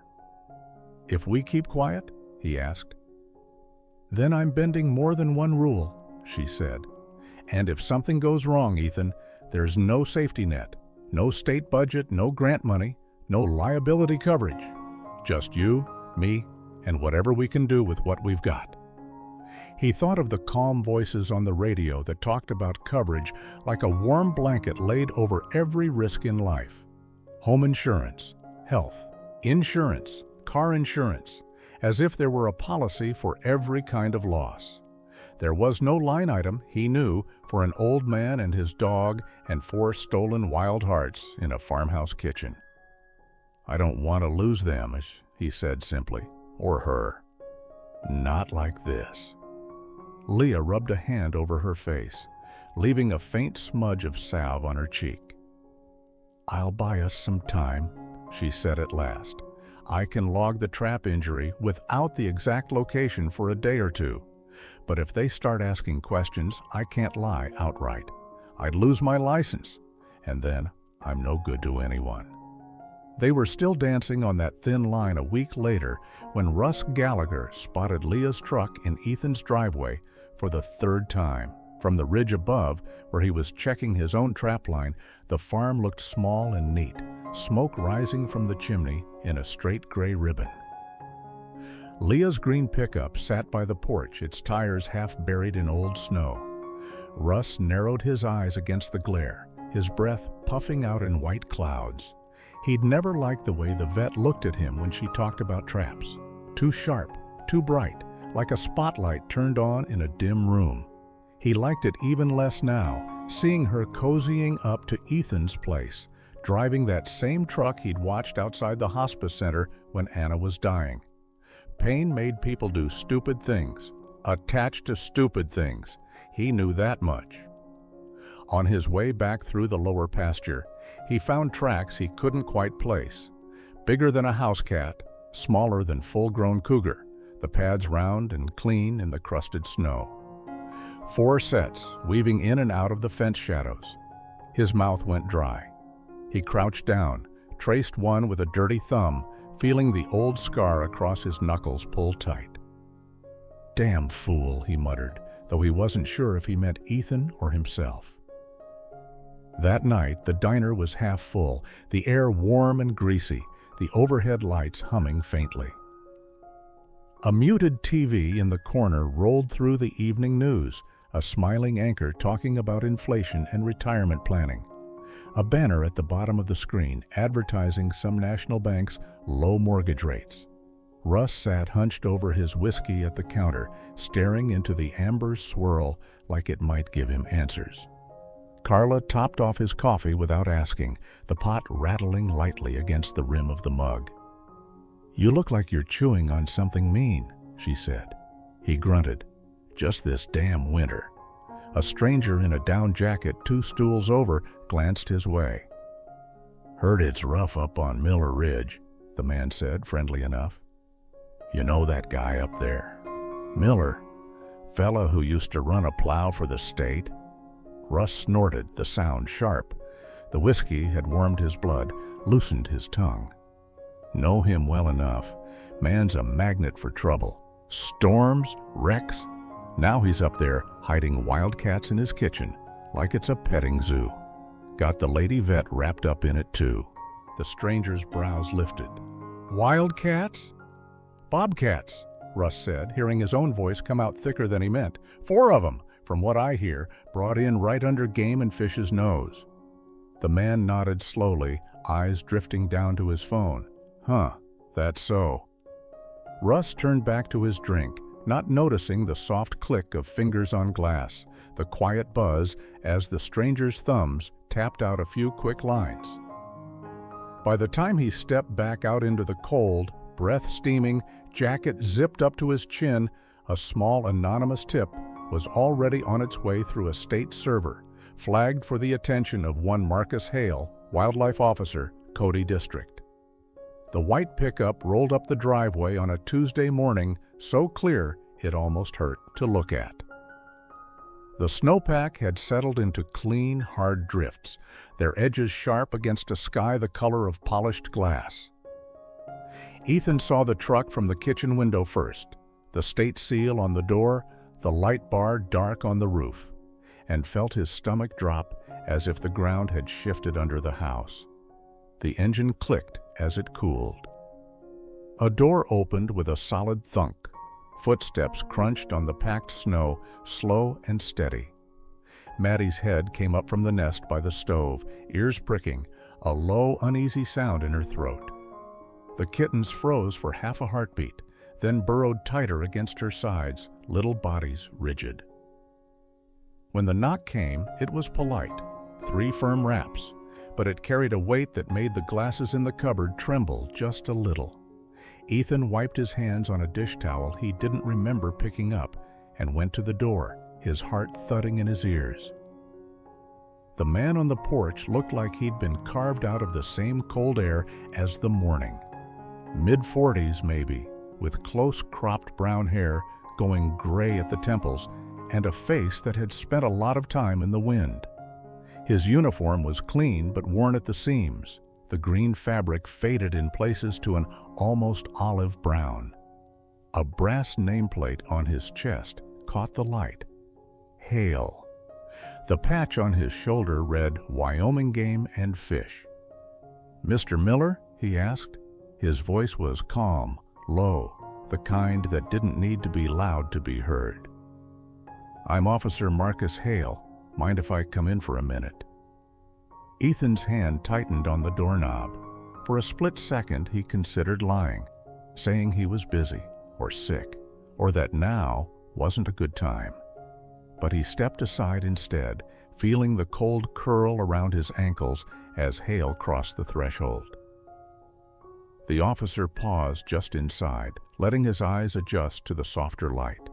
"If we keep quiet?" he asked. "Then I'm bending more than one rule," she said. "And if something goes wrong, Ethan, there's no safety net, no state budget, no grant money, no liability coverage. Just you, me, and whatever we can do with what we've got." He thought of the calm voices on the radio that talked about coverage like a warm blanket laid over every risk in life. Home insurance, health, insurance, car insurance, as if there were a policy for every kind of loss. There was no line item, he knew, for an old man and his dog and 4 stolen wild hearts in a farmhouse kitchen. "I don't want to lose them," he said simply, "or her. Not like this." Leah rubbed a hand over her face, leaving a faint smudge of salve on her cheek. "I'll buy us some time," she said at last. "I can log the trap injury without the exact location for a day or two. But if they start asking questions, I can't lie outright. I'd lose my license, and then I'm no good to anyone." They were still dancing on that thin line a week later when Russ Gallagher spotted Leah's truck in Ethan's driveway for the 3rd time. From the ridge above, where he was checking his own trap line, the farm looked small and neat, smoke rising from the chimney in a straight gray ribbon. Leah's green pickup sat by the porch, its tires half buried in old snow. Russ narrowed his eyes against the glare, his breath puffing out in white clouds. He'd never liked the way the vet looked at him when she talked about traps. Too sharp, too bright, like a spotlight turned on in a dim room. He liked it even less now, seeing her cozying up to Ethan's place, driving that same truck he'd watched outside the hospice center when Anna was dying. Pain made people do stupid things, attached to stupid things. He knew that much. On his way back through the lower pasture, he found tracks he couldn't quite place. Bigger than a house cat, smaller than full-grown cougar, the pads round and clean in the crusted snow. 4 sets, weaving in and out of the fence shadows. His mouth went dry. He crouched down, traced one with a dirty thumb, feeling the old scar across his knuckles pull tight. "Damn fool," he muttered, though he wasn't sure if he meant Ethan or himself. That night, the diner was half full, the air warm and greasy, the overhead lights humming faintly. A muted TV in the corner rolled through the evening news, a smiling anchor talking about inflation and retirement planning. A banner at the bottom of the screen advertising some national bank's low mortgage rates. Russ sat hunched over his whiskey at the counter, staring into the amber swirl like it might give him answers. Carla topped off his coffee without asking, the pot rattling lightly against the rim of the mug. "You look like you're chewing on something mean," she said. He grunted. "Just this damn winter." A stranger in a down jacket 2 stools over glanced his way. "Heard it's rough up on Miller Ridge," the man said, friendly enough. "You know that guy up there?" "Miller? Fella who used to run a plow for the state?" Russ snorted, the sound sharp. The whiskey had warmed his blood, loosened his tongue. "Know him well enough. Man's a magnet for trouble. Storms, wrecks. Now he's up there hiding wildcats in his kitchen, like it's a petting zoo. Got the lady vet wrapped up in it too." The stranger's brows lifted. "Wildcats?" "Bobcats," Russ said, hearing his own voice come out thicker than he meant. 4 of them, from what I hear, brought in right under Game and Fish's nose. The man nodded slowly, eyes drifting down to his phone. "Huh, that's so." Russ turned back to his drink, not noticing the soft click of fingers on glass, the quiet buzz as the stranger's thumbs tapped out a few quick lines. By the time he stepped back out into the cold, breath steaming, jacket zipped up to his chin, a small anonymous tip was already on its way through a state server, flagged for the attention of one Marcus Hale, wildlife officer, Cody District. The white pickup rolled up the driveway on a Tuesday morning, so clear it almost hurt to look at. The snowpack had settled into clean, hard drifts, their edges sharp against a sky the color of polished glass. Ethan saw the truck from the kitchen window first, the state seal on the door, the light bar dark on the roof, and felt his stomach drop as if the ground had shifted under the house. The engine clicked as it cooled. A door opened with a solid thunk. Footsteps crunched on the packed snow, slow and steady. Maddie's head came up from the nest by the stove, ears pricking, a low, uneasy sound in her throat. The kittens froze for half a heartbeat, then burrowed tighter against her sides, little bodies rigid. When the knock came, it was polite, 3 firm raps, but it carried a weight that made the glasses in the cupboard tremble just a little. Ethan wiped his hands on a dish towel he didn't remember picking up and went to the door, his heart thudding in his ears. The man on the porch looked like he'd been carved out of the same cold air as the morning. Mid-40s maybe, with close cropped brown hair going gray at the temples and a face that had spent a lot of time in the wind. His uniform was clean but worn at the seams, the green fabric faded in places to an almost olive brown. A brass nameplate on his chest caught the light. Hale. The patch on his shoulder read Wyoming Game and Fish. "Mr. Miller?" he asked. His voice was calm, low, the kind that didn't need to be loud to be heard. "I'm Officer Marcus Hale. Mind if I come in for a minute?" Ethan's hand tightened on the doorknob. For a split second he considered lying, saying he was busy, or sick, or that now wasn't a good time. But he stepped aside instead, feeling the cold curl around his ankles as Hale crossed the threshold. The officer paused just inside, letting his eyes adjust to the softer light.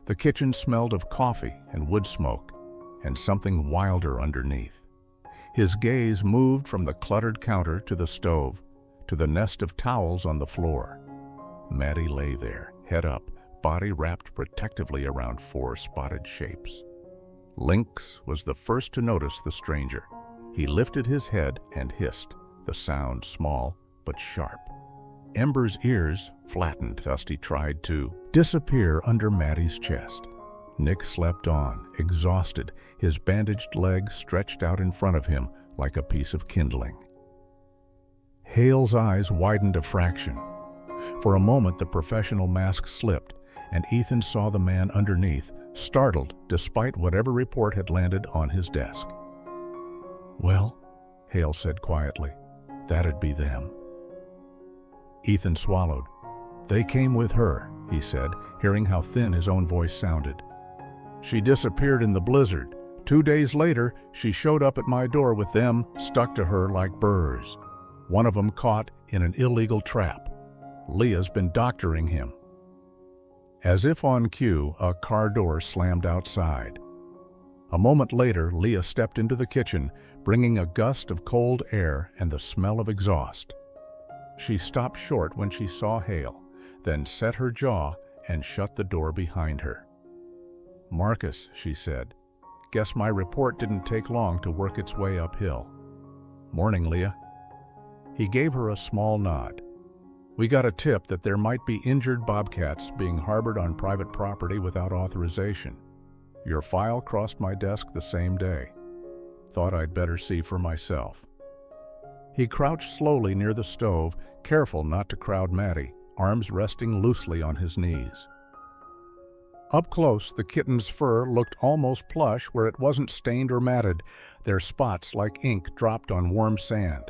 The kitchen smelled of coffee and wood smoke, and something wilder underneath. His gaze moved from the cluttered counter to the stove, to the nest of towels on the floor. Maddie lay there, head up, body wrapped protectively around 4 spotted shapes. Lynx was the first to notice the stranger. He lifted his head and hissed, the sound small but sharp. Ember's ears flattened as he tried to disappear under Maddie's chest. Nick slept on, exhausted, his bandaged legs stretched out in front of him like a piece of kindling. Hale's eyes widened a fraction. For a moment, the professional mask slipped, and Ethan saw the man underneath, startled despite whatever report had landed on his desk. "Well," Hale said quietly, "that'd be them." Ethan swallowed. "They came with her," he said, hearing how thin his own voice sounded. "She disappeared in the blizzard. 2 days later, she showed up at my door with them stuck to her like burrs. One of them caught in an illegal trap. Leah's been doctoring him." As if on cue, a car door slammed outside. A moment later, Leah stepped into the kitchen, bringing a gust of cold air and the smell of exhaust. She stopped short when she saw Hale, then set her jaw and shut the door behind her. "Marcus," she said, "guess my report didn't take long to work its way uphill." "Morning, Leah." He gave her a small nod. "We got a tip that there might be injured bobcats being harbored on private property without authorization. Your file crossed my desk the same day. Thought I'd better see for myself." He crouched slowly near the stove, careful not to crowd Maddie, arms resting loosely on his knees. Up close, the kitten's fur looked almost plush where it wasn't stained or matted, their spots like ink dropped on warm sand.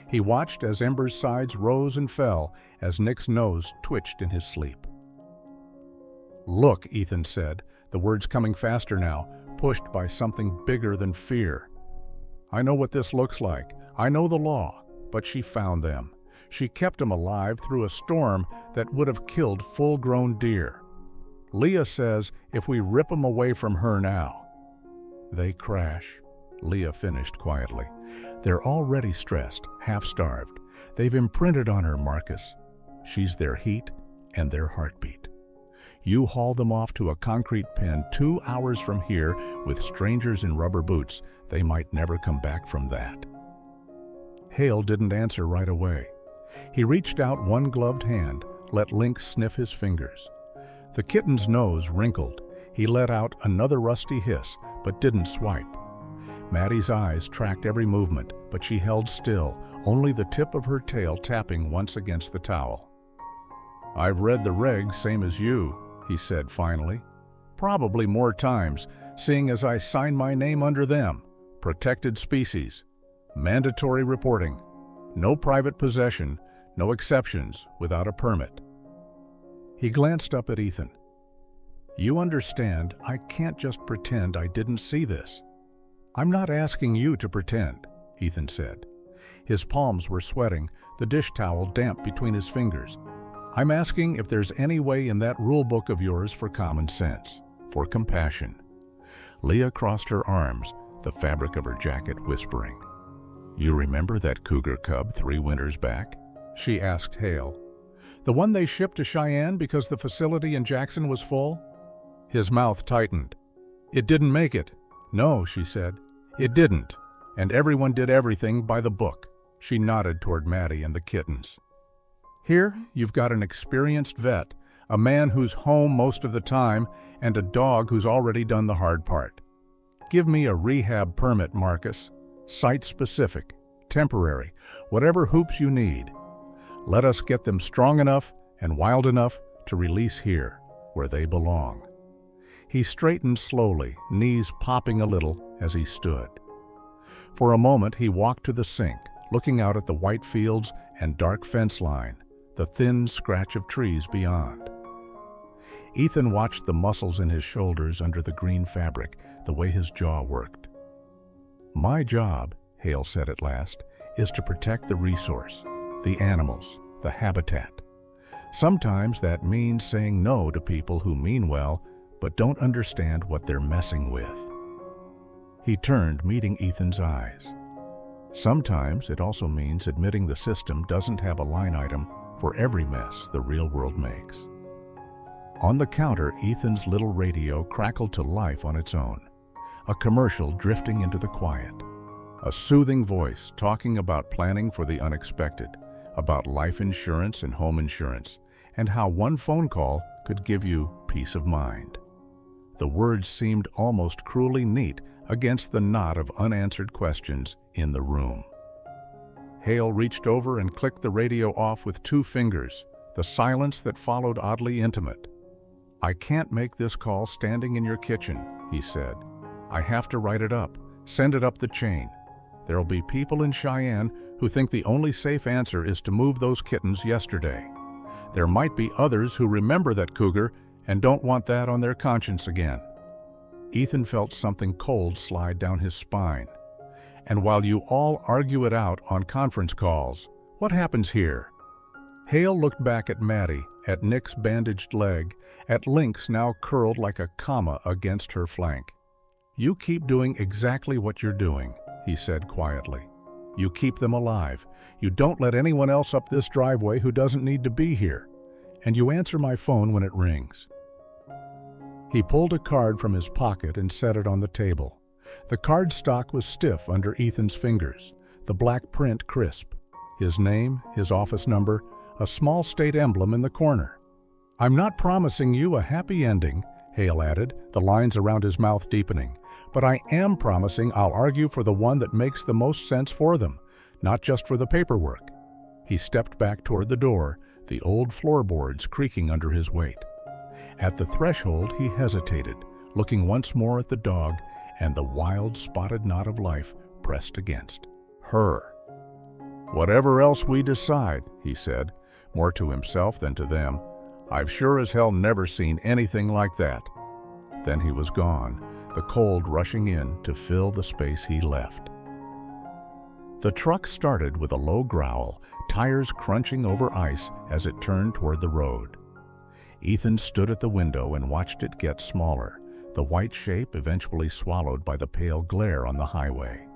He watched as Ember's sides rose and fell, as Nick's nose twitched in his sleep. "Look," Ethan said, the words coming faster now, pushed by something bigger than fear. "I know what this looks like. I know the law, but she found them. She kept them alive through a storm that would have killed full-grown deer. Leah says if we rip them away from her now, they crash," Leah finished quietly. "They're already stressed, half-starved. They've imprinted on her, Marcus. She's their heat and their heartbeat. You haul them off to a concrete pen 2 hours from here with strangers in rubber boots, they might never come back from that." Hale didn't answer right away. He reached out one gloved hand, let Lynx sniff his fingers. The kitten's nose wrinkled. He let out another rusty hiss, but didn't swipe. Maddie's eyes tracked every movement, but she held still, only the tip of her tail tapping once against the towel. "I've read the regs same as you," he said finally. "Probably more times, seeing as I signed my name under them. Protected species. Mandatory reporting. No private possession, no exceptions without a permit." He glanced up at Ethan. "You understand, I can't just pretend I didn't see this." "I'm not asking you to pretend," Ethan said. His palms were sweating, the dish towel damp between his fingers. "I'm asking if there's any way in that rule book of yours for common sense, for compassion." Leah crossed her arms, the fabric of her jacket whispering. "You remember that cougar cub 3 winters back?" she asked Hale. "The one they shipped to Cheyenne because the facility in Jackson was full?" His mouth tightened. "It didn't make it." "No," she said. "It didn't. And everyone did everything by the book." She nodded toward Maddie and the kittens. "Here, you've got an experienced vet, a man who's home most of the time, and a dog who's already done the hard part. Give me a rehab permit, Marcus. Site-specific, temporary, whatever hoops you need. Let us get them strong enough and wild enough to release here, where they belong." He straightened slowly, knees popping a little as he stood. For a moment he walked to the sink, looking out at the white fields and dark fence line, the thin scratch of trees beyond. Ethan watched the muscles in his shoulders under the green fabric, the way his jaw worked. "My job," Hale said at last, "is to protect the resource, the animals, the habitat. Sometimes that means saying no to people who mean well but don't understand what they're messing with. He turned, meeting Ethan's eyes. Sometimes it also means admitting the system doesn't have a line item for every mess the real world makes. On the counter, Ethan's little radio crackled to life on its own, a commercial drifting into the quiet. A soothing voice talking about planning for the unexpected, about life insurance and home insurance, and how one phone call could give you peace of mind. The words seemed almost cruelly neat against the knot of unanswered questions in the room. Hale reached over and clicked the radio off with 2 fingers, the silence that followed oddly intimate. "I can't make this call standing in your kitchen," he said. "I have to write it up, send it up the chain. There'll be people in Cheyenne who think the only safe answer is to move those kittens yesterday. There might be others who remember that cougar and don't want that on their conscience again." Ethan felt something cold slide down his spine. "And while you all argue it out on conference calls, what happens here?" Hale looked back at Maddie, at Nick's bandaged leg, at Lynx now curled like a comma against her flank. "You keep doing exactly what you're doing," he said quietly. "You keep them alive. You don't let anyone else up this driveway who doesn't need to be here. And you answer my phone when it rings." He pulled a card from his pocket and set it on the table. The cardstock was stiff under Ethan's fingers, the black print crisp. His name, his office number, a small state emblem in the corner. "I'm not promising you a happy ending," Hale added, the lines around his mouth deepening, "but I am promising I'll argue for the one that makes the most sense for them, not just for the paperwork." He stepped back toward the door, the old floorboards creaking under his weight. At the threshold, he hesitated, looking once more at the dog and the wild spotted knot of life pressed against her. "Whatever else we decide," he said, more to himself than to them, "I've sure as hell never seen anything like that." Then he was gone, the cold rushing in to fill the space he left. The truck started with a low growl, tires crunching over ice as it turned toward the road. Ethan stood at the window and watched it get smaller, the white shape eventually swallowed by the pale glare on the highway.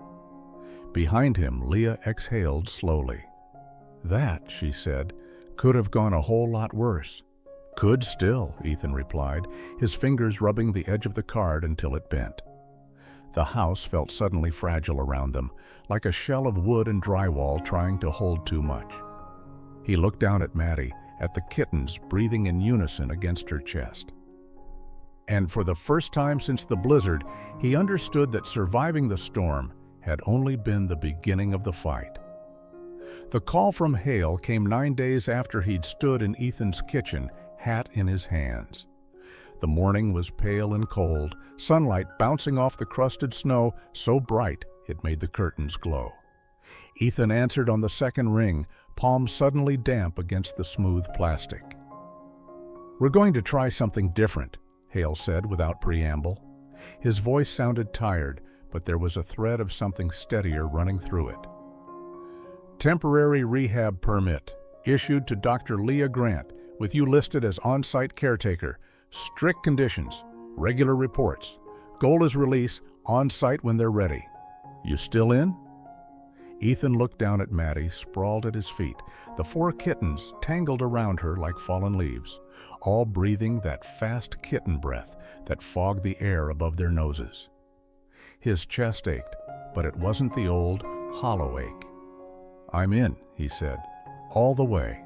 Behind him, Leah exhaled slowly. "That," she said, "could have gone a whole lot worse." "Could still," Ethan replied, his fingers rubbing the edge of the card until it bent. The house felt suddenly fragile around them, like a shell of wood and drywall trying to hold too much. He looked down at Maddie, at the kittens breathing in unison against her chest. And for the first time since the blizzard, he understood that surviving the storm had only been the beginning of the fight. The call from Hale came 9 days after he'd stood in Ethan's kitchen, hat in his hands. The morning was pale and cold, sunlight bouncing off the crusted snow so bright it made the curtains glow. Ethan answered on the second ring, palm suddenly damp against the smooth plastic. "We're going to try something different," Hale said without preamble. His voice sounded tired, but there was a thread of something steadier running through it. "Temporary rehab permit, issued to Dr. Leah Grant, with you listed as on-site caretaker. Strict conditions, regular reports. Goal is release, on-site when they're ready. You still in?" Ethan looked down at Maddie, sprawled at his feet, the 4 kittens tangled around her like fallen leaves, all breathing that fast kitten breath that fogged the air above their noses. His chest ached, but it wasn't the old, hollow ache. "I'm in," he said, "all the way."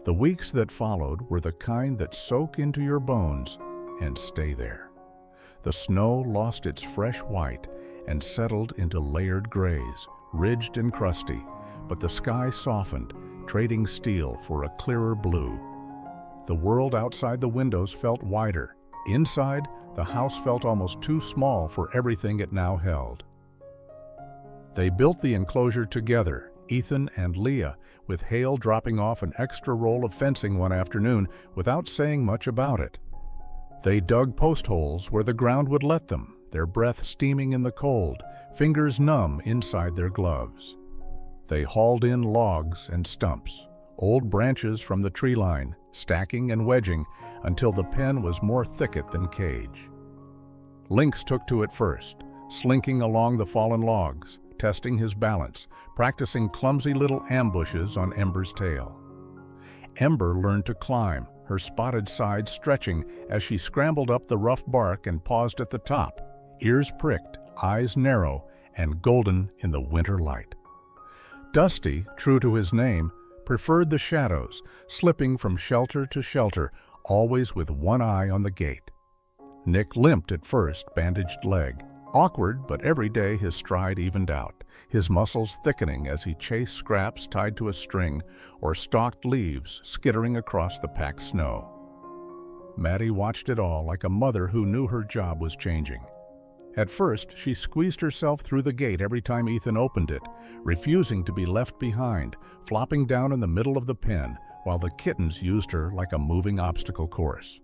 The weeks that followed were the kind that soak into your bones and stay there. The snow lost its fresh white and settled into layered grays, ridged and crusty, but the sky softened, trading steel for a clearer blue. The world outside the windows felt wider. Inside, the house felt almost too small for everything it now held. They built the enclosure together, Ethan and Leah, with Hale dropping off an extra roll of fencing one afternoon without saying much about it. They dug post holes where the ground would let them, their breath steaming in the cold, fingers numb inside their gloves. They hauled in logs and stumps, old branches from the tree line, stacking and wedging until the pen was more thicket than cage. Lynx took to it first, slinking along the fallen logs, testing his balance, practicing clumsy little ambushes on Ember's tail. Ember learned to climb, her spotted sides stretching as she scrambled up the rough bark and paused at the top, ears pricked, eyes narrow, and golden in the winter light. Dusty, true to his name, preferred the shadows, slipping from shelter to shelter, always with one eye on the gate. Nick limped at first, bandaged leg. Awkward, but every day his stride evened out, his muscles thickening as he chased scraps tied to a string or stalked leaves skittering across the packed snow. Maddie watched it all like a mother who knew her job was changing. At first, she squeezed herself through the gate every time Ethan opened it, refusing to be left behind, flopping down in the middle of the pen while the kittens used her like a moving obstacle course.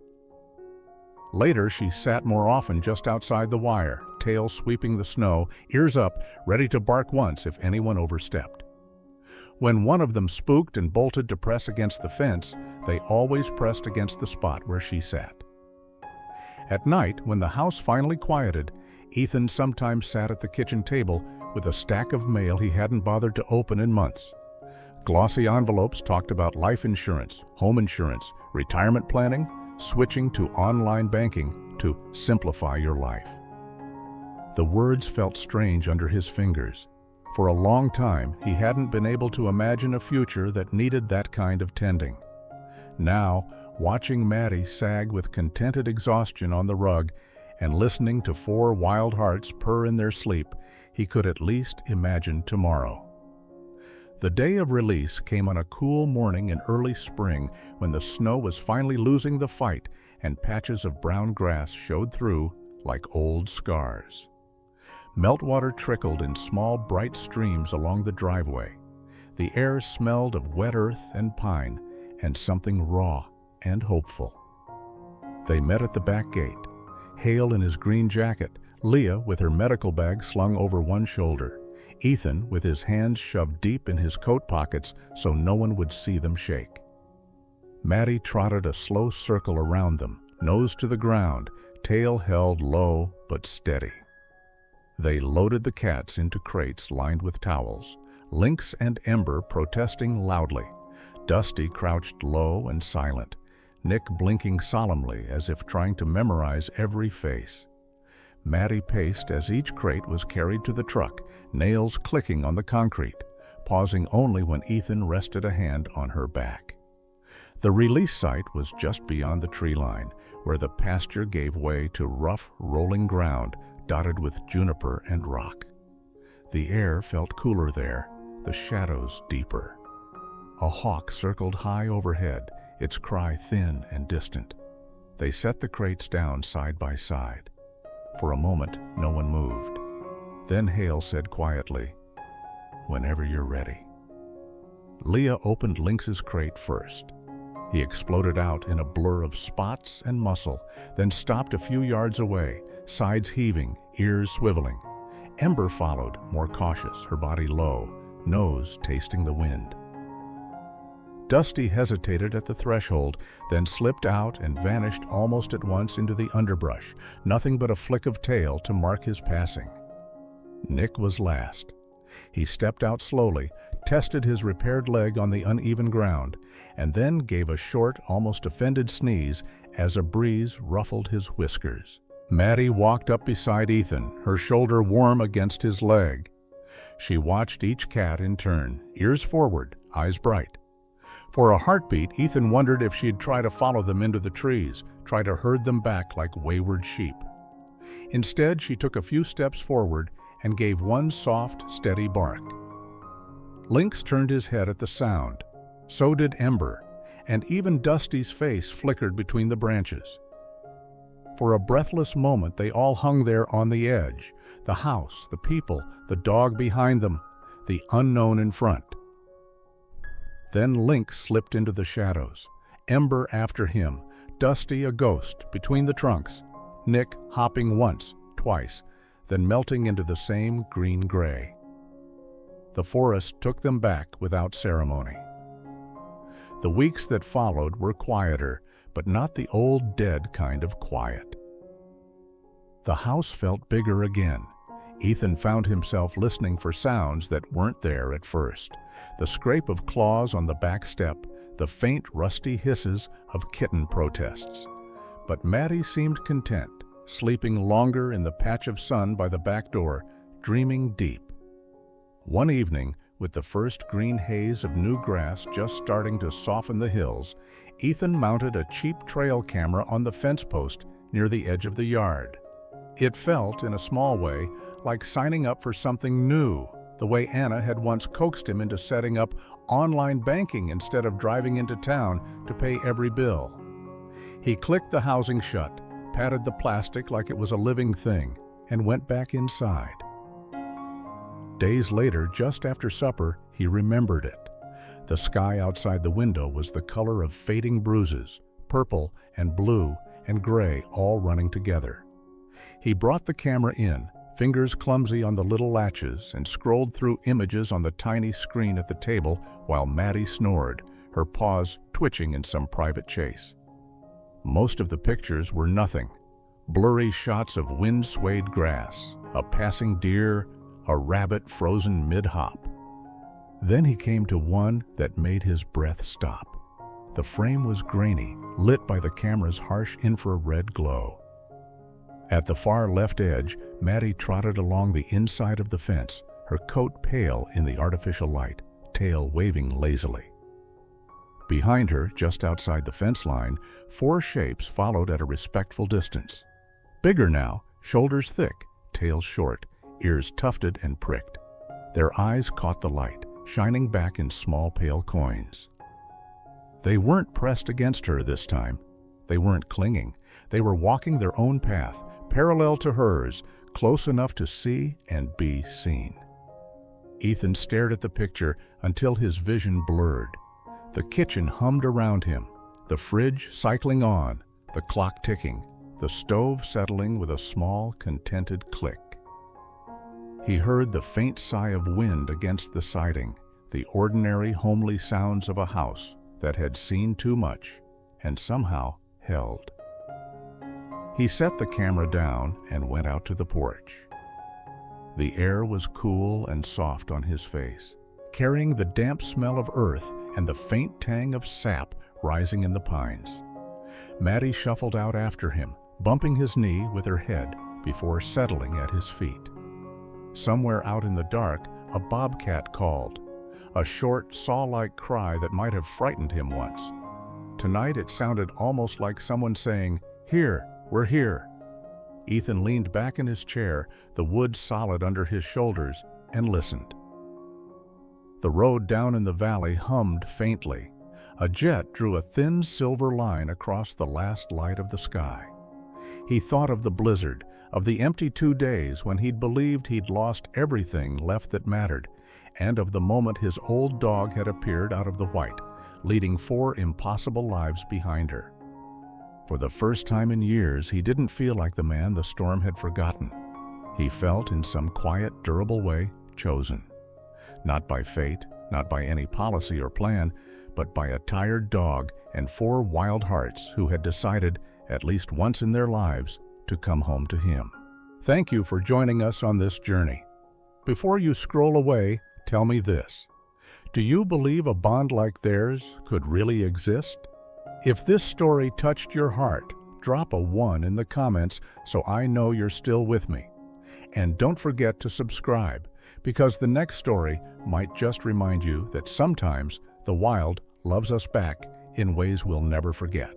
Later, she sat more often just outside the wire, tail sweeping the snow, ears up, ready to bark once if anyone overstepped. When one of them spooked and bolted to press against the fence, they always pressed against the spot where she sat. At night, when the house finally quieted, Ethan sometimes sat at the kitchen table with a stack of mail he hadn't bothered to open in months. Glossy envelopes talked about life insurance, home insurance, retirement planning, switching to online banking to simplify your life. The words felt strange under his fingers. For a long time, he hadn't been able to imagine a future that needed that kind of tending. Now, watching Maddie sag with contented exhaustion on the rug and listening to 4 wild hearts purr in their sleep, he could at least imagine tomorrow. The day of release came on a cool morning in early spring when the snow was finally losing the fight and patches of brown grass showed through like old scars. Meltwater trickled in small, bright streams along the driveway. The air smelled of wet earth and pine and something raw and hopeful. They met at the back gate, Hale in his green jacket, Leah with her medical bag slung over one shoulder, Ethan with his hands shoved deep in his coat pockets so no one would see them shake. Maddie trotted a slow circle around them, nose to the ground, tail held low but steady. They loaded the cats into crates lined with towels, Lynx and Ember protesting loudly, Dusty crouched low and silent, Nick blinking solemnly as if trying to memorize every face. Maddie paced as each crate was carried to the truck, nails clicking on the concrete, pausing only when Ethan rested a hand on her back. The release site was just beyond the tree line, where the pasture gave way to rough, rolling ground dotted with juniper and rock. The air felt cooler there, the shadows deeper. A hawk circled high overhead, its cry thin and distant. They set the crates down side by side. For a moment, no one moved. Then Hale said quietly, "Whenever you're ready." Leah opened Lynx's crate first. He exploded out in a blur of spots and muscle, then stopped a few yards away, sides heaving, ears swiveling. Ember followed, more cautious, her body low, nose tasting the wind. Dusty hesitated at the threshold, then slipped out and vanished almost at once into the underbrush, nothing but a flick of tail to mark his passing. Nick was last. He stepped out slowly, tested his repaired leg on the uneven ground, and then gave a short, almost offended sneeze as a breeze ruffled his whiskers. Maddie walked up beside Ethan, her shoulder warm against his leg. She watched each cat in turn, ears forward, eyes bright. For a heartbeat, Ethan wondered if she'd try to follow them into the trees, try to herd them back like wayward sheep. Instead, she took a few steps forward and gave one soft, steady bark. Lynx turned his head at the sound. So did Ember, and even Dusty's face flickered between the branches. For a breathless moment, they all hung there on the edge, the house, the people, the dog behind them, the unknown in front. Then Lynx slipped into the shadows, Ember after him, Dusty a ghost between the trunks, Nick hopping once, twice, then melting into the same green-gray. The forest took them back without ceremony. The weeks that followed were quieter, but not the old dead kind of quiet. The house felt bigger again. Ethan found himself listening for sounds that weren't there at first. The scrape of claws on the back step, the faint rusty hisses of kitten protests. But Maddie seemed content, sleeping longer in the patch of sun by the back door, dreaming deep. One evening, with the first green haze of new grass just starting to soften the hills, Ethan mounted a cheap trail camera on the fence post near the edge of the yard. It felt, in a small way, like signing up for something new, the way Anna had once coaxed him into setting up online banking instead of driving into town to pay every bill. He clicked the housing shut, patted the plastic like it was a living thing, and went back inside. Days later, just after supper, he remembered it. The sky outside the window was the color of fading bruises, purple and blue and gray all running together. He brought the camera in, fingers clumsy on the little latches, and scrolled through images on the tiny screen at the table while Maddie snored, her paws twitching in some private chase. Most of the pictures were nothing. Blurry shots of wind-swayed grass, a passing deer, a rabbit frozen mid-hop. Then he came to one that made his breath stop. The frame was grainy, lit by the camera's harsh infrared glow. At the far left edge, Maddie trotted along the inside of the fence, her coat pale in the artificial light, tail waving lazily. Behind her, just outside the fence line, 4 shapes followed at a respectful distance. Bigger now, shoulders thick, tails short, ears tufted and pricked. Their eyes caught the light, shining back in small pale coins. They weren't pressed against her this time. They weren't clinging. They were walking their own path, parallel to hers, close enough to see and be seen. Ethan stared at the picture until his vision blurred. The kitchen hummed around him, the fridge cycling on, the clock ticking, the stove settling with a small, contented click. He heard the faint sigh of wind against the siding, the ordinary, homely sounds of a house that had seen too much and somehow held. He set the camera down and went out to the porch. The air was cool and soft on his face, carrying the damp smell of earth and the faint tang of sap rising in the pines. Maddie shuffled out after him, bumping his knee with her head before settling at his feet. Somewhere out in the dark, a bobcat called, a short, saw-like cry that might have frightened him once. Tonight it sounded almost like someone saying, "Here, we're here." Ethan leaned back in his chair, the wood solid under his shoulders, and listened. The road down in the valley hummed faintly. A jet drew a thin silver line across the last light of the sky. He thought of the blizzard, of the empty 2 days when he'd believed he'd lost everything left that mattered, and of the moment his old dog had appeared out of the white, leading 4 impossible lives behind her. For the first time in years, he didn't feel like the man the storm had forgotten. He felt, in some quiet, durable way, chosen. Not by fate, not by any policy or plan, but by a tired dog and 4 wild hearts who had decided, at least once in their lives, to come home to him. Thank you for joining us on this journey. Before you scroll away, tell me this. Do you believe a bond like theirs could really exist? If this story touched your heart, drop a 1 in the comments so I know you're still with me. And don't forget to subscribe, because the next story might just remind you that sometimes the wild loves us back in ways we'll never forget.